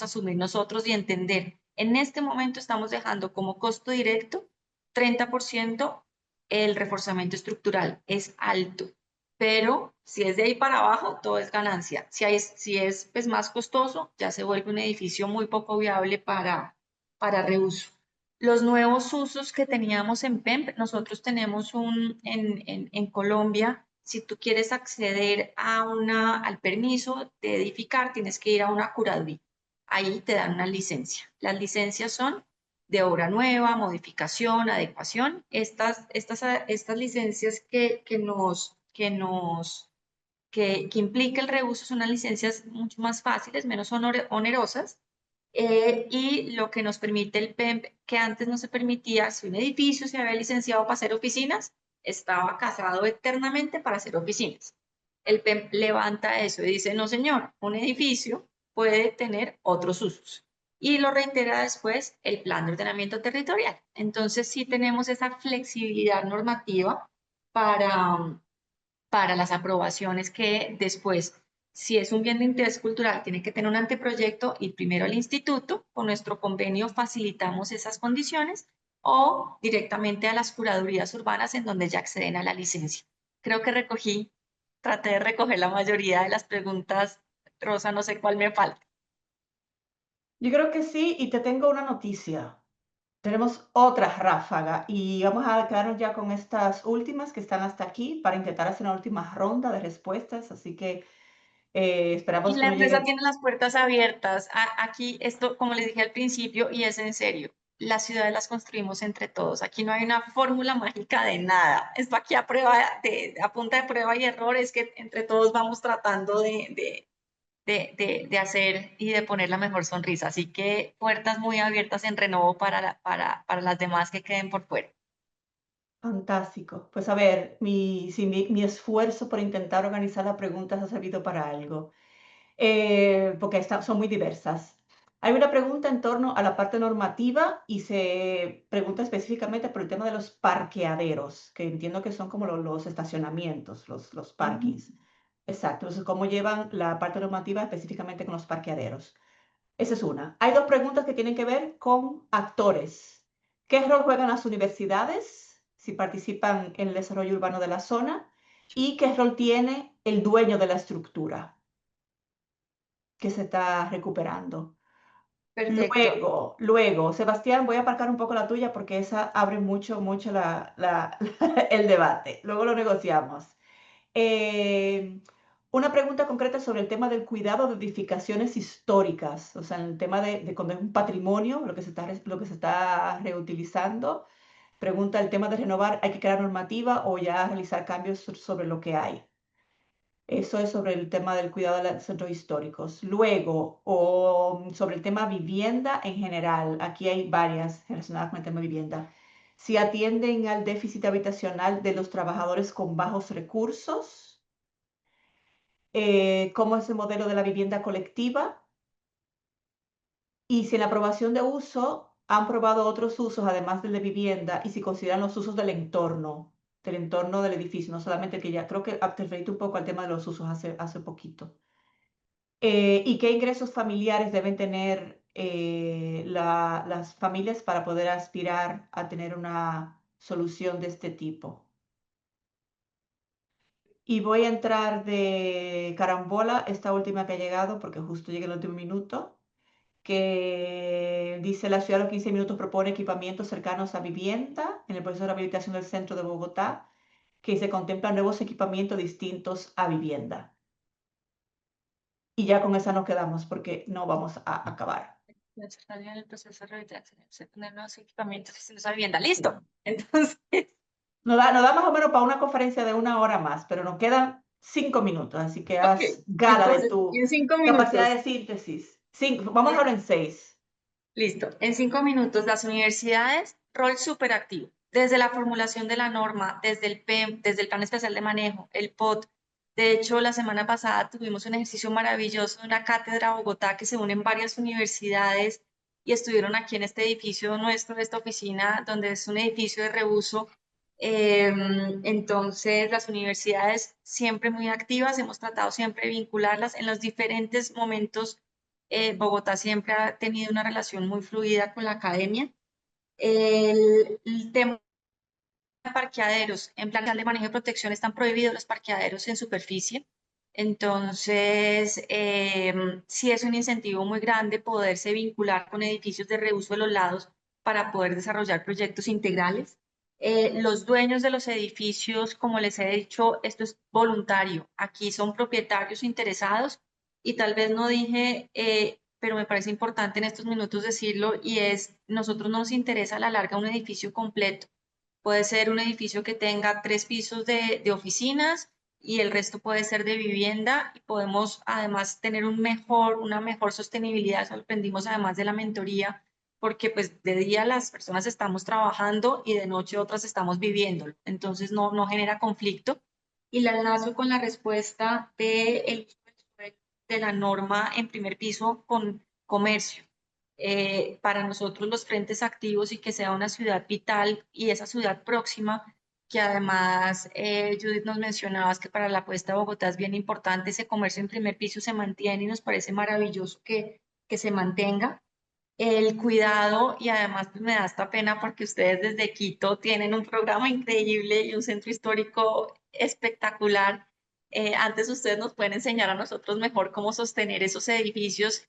asumir nosotros y entender. En este momento estamos dejando como costo directo 30%. El reforzamiento estructural es alto, pero si es de ahí para abajo, todo es ganancia. Si es pues, más costoso, ya se vuelve un edificio muy poco viable para reuso. Los nuevos usos que teníamos en PEMP, nosotros tenemos en Colombia, si tú quieres acceder al permiso de edificar, tienes que ir a una curaduría. Ahí te dan una licencia. Las licencias son de obra nueva, modificación, adecuación. Estas licencias que implica el reuso son unas licencias mucho más fáciles, menos onerosas, y lo que nos permite el PEMP, que antes no se permitía, si un edificio se había licenciado para hacer oficinas, estaba casado eternamente para hacer oficinas. El PEMP levanta eso y dice, no señor, un edificio puede tener otros usos. Y lo reitera después el plan de ordenamiento territorial. Entonces sí tenemos esa flexibilidad normativa para, para las aprobaciones que después, si es un bien de interés cultural, tiene que tener un anteproyecto y primero al instituto, con nuestro convenio facilitamos esas condiciones, o directamente a las curadurías urbanas en donde ya acceden a la licencia. Creo que recogí traté de recoger la mayoría de las preguntas. Rosa, no sé cuál me falta. Yo creo que sí, y te tengo una noticia. Tenemos otra ráfaga y vamos a quedarnos ya con estas últimas que están hasta aquí para intentar hacer una última ronda de respuestas, así que Y esperamos que la no empresa llegue. tiene las puertas abiertas. Aquí, esto, como les dije al principio, y es en serio, las ciudades las construimos entre todos. Aquí no hay una fórmula mágica de nada. Esto aquí a punta de prueba y error es que entre todos vamos tratando de hacer y de poner la mejor sonrisa. Así que puertas muy abiertas en Renovo para las demás que queden por fuera. Fantástico. Pues a ver, si mi esfuerzo por intentar organizar las preguntas ha servido para algo, porque son muy diversas. Hay una pregunta en torno a la parte normativa y se pregunta específicamente por el tema de los parqueaderos, que entiendo que son como los estacionamientos, los parkings. Exacto. Entonces, ¿cómo llevan la parte normativa específicamente con los parqueaderos? Esa es una. Hay dos preguntas que tienen que ver con actores. ¿Qué rol juegan las universidades si participan en el desarrollo urbano de la zona? ¿Y qué rol tiene el dueño de la estructura que se está recuperando? Perfecto. Luego, Sebastián, voy a aparcar un poco la tuya porque esa abre mucho, mucho el debate. Luego lo negociamos. Eh, una pregunta concreta sobre el tema del cuidado de edificaciones históricas, o sea, el tema de cuando es un patrimonio, lo que se está reutilizando. Pregunta el tema de renovar, ¿hay que crear normativa o ya realizar cambios sobre lo que hay? Eso es sobre el tema del cuidado de los centros históricos. Luego, sobre el tema vivienda en general, aquí hay varias relacionadas con el tema vivienda. Si atienden al déficit habitacional de los trabajadores con bajos recursos, cómo es el modelo de la vivienda colectiva y si en la aprobación de uso han probado otros usos además del de vivienda y si consideran los usos del entorno del edificio, no solamente que ya creo que te referiste un poco al tema de los usos hace poquito. ¿Y qué ingresos familiares deben tener las familias para poder aspirar a tener una solución de este tipo? Y voy a entrar de carambola esta última que ha llegado, porque justo llega el último minuto, que dice la ciudad a los 15 minutos propone equipamientos cercanos a vivienda en el proceso de rehabilitación del centro de Bogotá, que se contemplan nuevos equipamientos distintos a vivienda. Y ya con esa nos quedamos porque no vamos a acabar. En el proceso de rehabilitación, se ponen nuevos equipamientos y se vivienda. Listo. Entonces, Nos da más o menos para una conferencia de 1 hora más, pero nos quedan 5 minutos, así que ok. haz gala de Entonces, tu en 5 minutos. capacidad de síntesis. Vamos a hablar en 6. Listo. En 5 minutos, las universidades, rol súper activo. Desde la formulación de la norma, desde el PEM, desde el Plan Especial de Manejo, el POT. De hecho, la semana pasada tuvimos un ejercicio maravilloso de una cátedra Bogotá que se unen varias universidades y estuvieron aquí en este edificio nuestro, esta oficina, donde es un edificio de reuso. Entonces, las universidades siempre muy activas, hemos tratado siempre de vincularlas en los diferentes momentos. Bogotá siempre ha tenido una relación muy fluida con la academia. El tema de parqueaderos, en plan de manejo y protección están prohibidos los parqueaderos en superficie. Entonces, sí es un incentivo muy grande poderse vincular con edificios de reuso de los lados para poder desarrollar proyectos integrales. Los dueños de los edificios, como les he dicho, esto es voluntario. Aquí son propietarios interesados y tal vez no dije, pero me parece importante en estos minutos decirlo, y es, nosotros nos interesa a la larga un edificio completo. Puede ser un edificio que tenga 3 pisos de oficinas y el resto puede ser de vivienda y podemos además tener una mejor sostenibilidad. Eso lo aprendimos además de la mentoría, porque pues de día las personas estamos trabajando y de noche otras estamos viviendo. Entonces no genera conflicto. Y la enlazo con la respuesta de la norma en primer piso con comercio. Para nosotros los frentes activos y que sea una ciudad vital y esa ciudad próxima, que además Judith nos mencionabas que para la apuesta de Bogotá es bien importante, ese comercio en primer piso se mantiene y nos parece maravilloso que se mantenga. El cuidado y además pues, me da esta pena porque ustedes desde Quito tienen un programa increíble y un centro histórico espectacular Antes ustedes nos pueden enseñar a nosotros mejor cómo sostener esos edificios.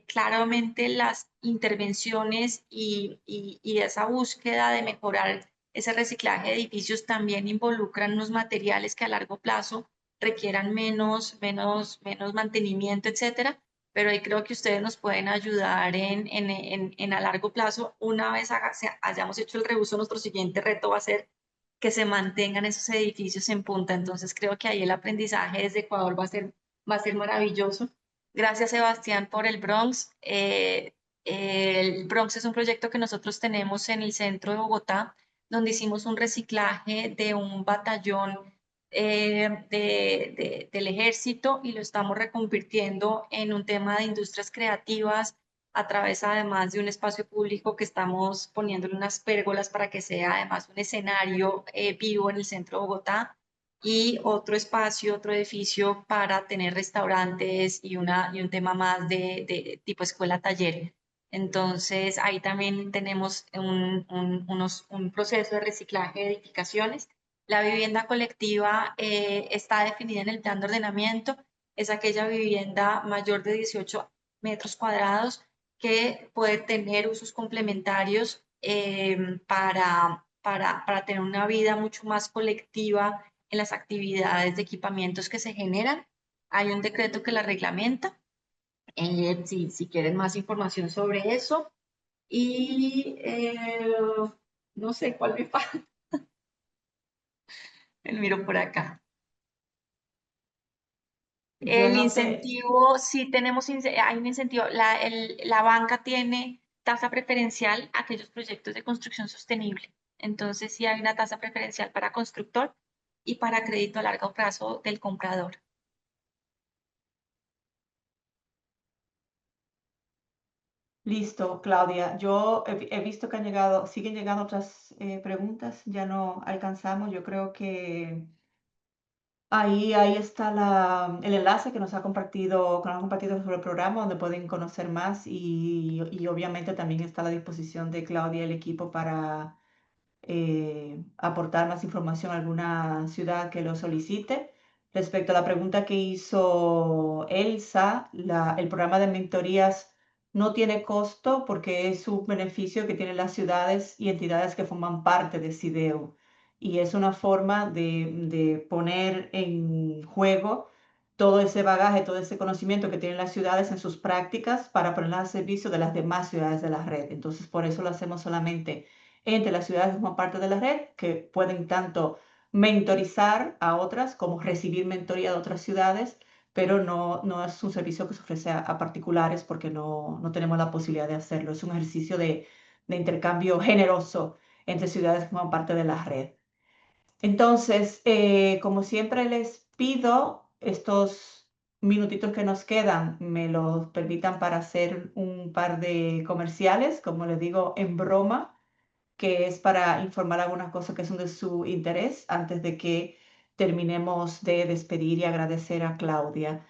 Claramente las intervenciones y esa búsqueda de mejorar ese reciclaje de edificios también involucran unos materiales que a largo plazo requieran menos mantenimiento, etcétera. Pero ahí creo que ustedes nos pueden ayudar en a largo plazo. Una vez hayamos hecho el reuso, nuestro siguiente reto va a ser que se mantengan esos edificios en punta. Entonces creo que ahí el aprendizaje desde Ecuador va a ser maravilloso. Gracias, Sebastián, por el Bronx. El Bronx es un proyecto que nosotros tenemos en el centro de Bogotá, donde hicimos un reciclaje de un batallón del ejército y lo estamos reconvirtiendo en un tema de industrias creativas a través además de un espacio público que estamos poniéndole unas pérgolas para que sea además un escenario vivo en el centro de Bogotá y otro espacio, otro edificio para tener restaurantes y un tema más de tipo escuela-taller. Entonces, ahí también tenemos un proceso de reciclaje de edificaciones. La vivienda colectiva está definida en el plan de ordenamiento. Es aquella vivienda mayor de 18 metros cuadrados que puede tener usos complementarios para tener una vida mucho más colectiva en las actividades de equipamientos que se generan. Hay un decreto que la reglamenta, si quieren más información sobre eso. Y no sé cuál me falta. Me miro por acá. Yo El no sé. incentivo, sí tenemos, hay un incentivo, la banca tiene tasa preferencial a aquellos proyectos de construcción sostenible. Entonces, sí hay una tasa preferencial para constructor y para crédito a largo plazo del comprador. Listo, Claudia. Yo he visto que siguen llegando otras preguntas, ya no alcanzamos. Yo creo que ahí está el enlace que nos ha compartido sobre el programa, donde pueden conocer más y obviamente también está a la disposición de Claudia y el equipo para aportar más información a alguna ciudad que lo solicite. Respecto a la pregunta que hizo Elsa, el programa de mentorías no tiene costo porque es un beneficio que tienen las ciudades y entidades que forman parte de CIDEO. Y es una forma de poner en juego todo ese bagaje, todo ese conocimiento que tienen las ciudades en sus prácticas para ponerlas al servicio de las demás ciudades de la red. Entonces, por eso lo hacemos solamente entre las ciudades que forman parte de la red, que pueden tanto mentorizar a otras como recibir mentoría de otras ciudades, pero no es un servicio que se ofrece a particulares porque no tenemos la posibilidad de hacerlo. Es un ejercicio de intercambio generoso entre ciudades que forman parte de la red. Entonces, como siempre les pido, estos minutitos que nos quedan me los permitan para hacer un par de comerciales, como les digo, en broma, que es para informar algunas cosas que son de su interés antes de que terminemos de despedir y agradecer a Claudia.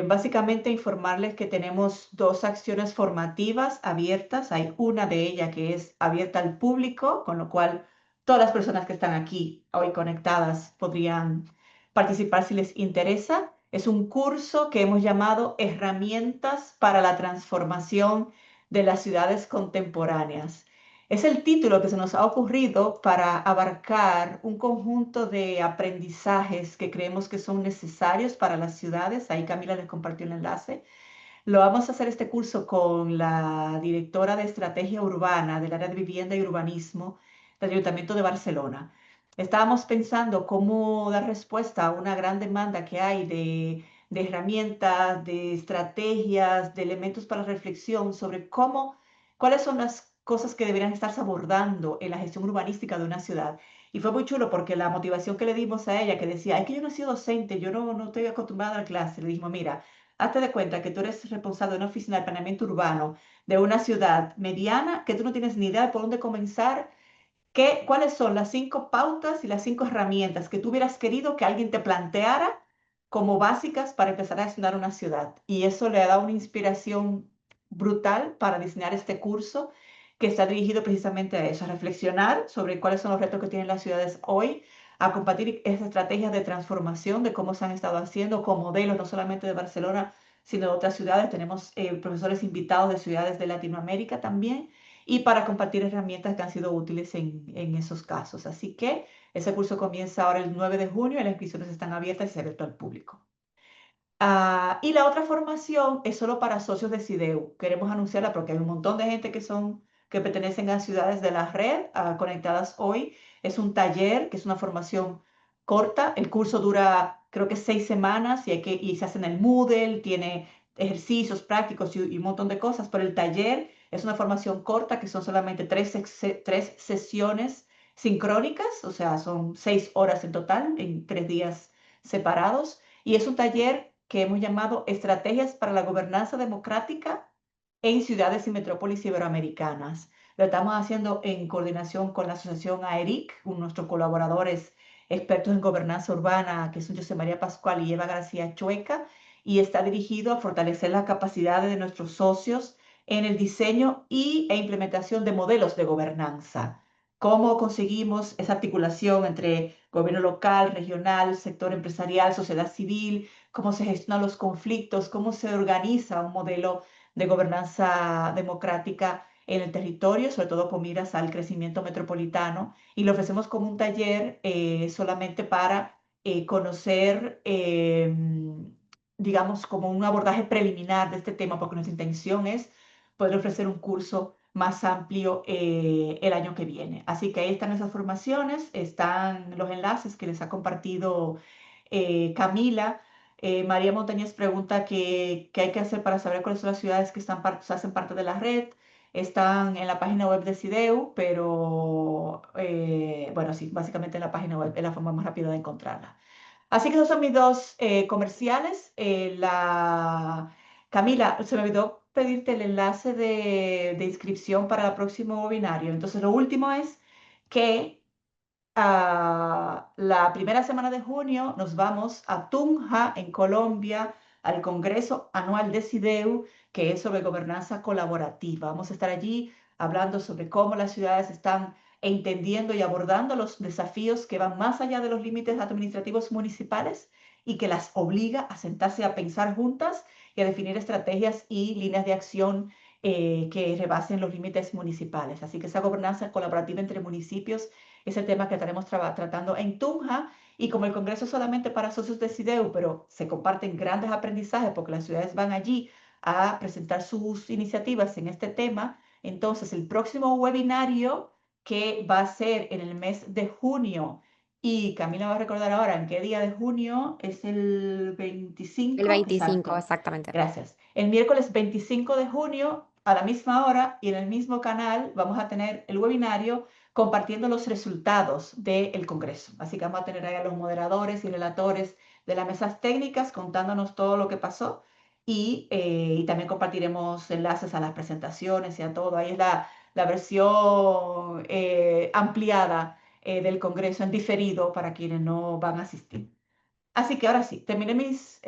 Básicamente informarles que tenemos dos acciones formativas abiertas. Hay una de ellas que es abierta al público, con lo cual todas las personas que están aquí hoy conectadas podrían participar si les interesa. Es un curso que hemos llamado Herramientas para la transformación de las ciudades contemporáneas. Es el título que se nos ha ocurrido para abarcar un conjunto de aprendizajes que creemos que son necesarios para las ciudades. Ahí Camila les compartió el enlace. Lo vamos a hacer este curso con la directora de Estrategia Urbana del área de vivienda y urbanismo del Ayuntamiento de Barcelona. Estábamos pensando cómo dar respuesta a una gran demanda que hay de herramientas, de estrategias, de elementos para reflexión sobre cuáles son las cosas que deberían estarse abordando en la gestión urbanística de una ciudad. Y fue muy chulo porque la motivación que le dimos a ella, que decía, es que yo no he sido docente, yo no estoy acostumbrada a dar clase, le dijimos, mira, hazte de cuenta que tú eres responsable de una oficina de planeamiento urbano de una ciudad mediana, que tú no tienes ni idea de por dónde comenzar. ¿Cuáles son las 5 pautas y las 5 herramientas que tú hubieras querido que alguien te planteara como básicas para empezar a gestionar una ciudad? Y eso le ha dado una inspiración brutal para diseñar este curso que está dirigido precisamente a eso, a reflexionar sobre cuáles son los retos que tienen las ciudades hoy, a compartir esas estrategias de transformación de cómo se han estado haciendo con modelos no solamente de Barcelona, sino de otras ciudades. Tenemos profesores invitados de ciudades de Latinoamérica también y para compartir herramientas que han sido útiles en esos casos. Así que ese curso comienza ahora el 9 de junio y las inscripciones están abiertas y se abierto al público. Y la otra formación es solo para socios de CIDEU. Queremos anunciarla porque hay un montón de gente que pertenecen a ciudades de la red conectadas hoy. Es un taller que es una formación corta. El curso dura creo que 6 semanas y se hace en el Moodle, tiene ejercicios prácticos y un montón de cosas, pero el taller es una formación corta que son solamente 3 sesiones sincrónicas, o sea, son 6 horas en total en 3 días separados. Y es un taller que hemos llamado Estrategias para la Gobernanza Democrática en Ciudades y Metrópolis Iberoamericanas. Lo estamos haciendo en coordinación con la Asociación AERIC, nuestros colaboradores expertos en gobernanza urbana, que son José María Pascual y Eva García Chueca, y está dirigido a fortalecer las capacidades de nuestros socios en el diseño e implementación de modelos de gobernanza. Cómo conseguimos esa articulación entre gobierno local, regional, sector empresarial, sociedad civil, cómo se gestionan los conflictos, cómo se organiza un modelo de gobernanza democrática en el territorio, sobre todo con miras al crecimiento metropolitano. Y lo ofrecemos como un taller solamente para conocer, digamos, como un abordaje preliminar de este tema, porque nuestra intención es poder ofrecer un curso más amplio el año que viene. Así que ahí están esas formaciones, están los enlaces que les ha compartido Camila. María Montañez pregunta qué hay que hacer para saber cuáles son las ciudades que hacen parte de la red. Están en la página web de CIDEU, pero bueno, sí, básicamente en la página web es la forma más rápida de encontrarla. Así que esos son mis dos comerciales. Camila, se me olvidó pedirte el enlace de inscripción para el próximo webinario. Entonces, lo último es que la primera semana de junio nos vamos a Tunja, en Colombia, al Congreso Anual de CIDEU, que es sobre gobernanza colaborativa. Vamos a estar allí hablando sobre cómo las ciudades están entendiendo y abordando los desafíos que van más allá de los límites administrativos municipales y que las obliga a sentarse a pensar juntas y a definir estrategias y líneas de acción que rebasen los límites municipales. Así que esa gobernanza colaborativa entre municipios es el tema que estaremos tratando en Tunja. Y como el Congreso es solamente para socios de CIDEU, pero se comparten grandes aprendizajes porque las ciudades van allí a presentar sus iniciativas en este tema, entonces el próximo webinario, que va a ser en el mes de junio, y Camila va a recordar ahora en qué día de junio, es el 25. El 25, Exacto. exactamente. Gracias. El miércoles 25 de junio, a la misma hora y en el mismo canal, vamos a tener el webinario compartiendo los resultados del Congreso. Así que vamos a tener ahí a los moderadores y relatores de las mesas técnicas contándonos todo lo que pasó y también compartiremos enlaces a las presentaciones y a todo. Ahí es la versión ampliada del Congreso en diferido para quienes no van a asistir. Así que ahora sí, terminé mis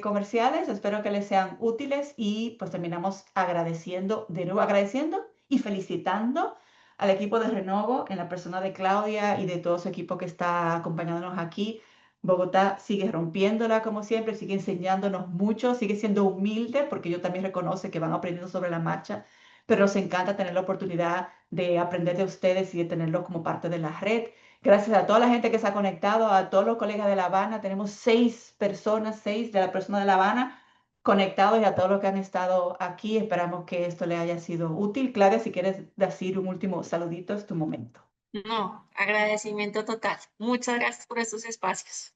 comerciales, espero que les sean útiles y pues terminamos de nuevo agradeciendo y felicitando al equipo de Renovo en la persona de Claudia y de todo su equipo que está acompañándonos aquí. Bogotá sigue rompiéndola como siempre, sigue enseñándonos mucho, sigue siendo humilde porque yo también reconoce que van aprendiendo sobre la marcha, pero nos encanta tener la oportunidad de aprender de ustedes y de tenerlos como parte de la red. Gracias a toda la gente que se ha conectado, a todos los colegas de La Habana. Tenemos 6 personas, 6 de la persona de La Habana conectados y a todos los que han estado aquí. Esperamos que esto le haya sido útil. Claudia, si quieres decir un último saludito, es tu momento. No, agradecimiento total. Muchas gracias por estos espacios.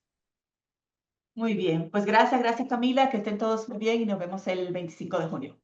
Muy bien, pues gracias Camila, que estén todos muy bien y nos vemos el 25 de junio.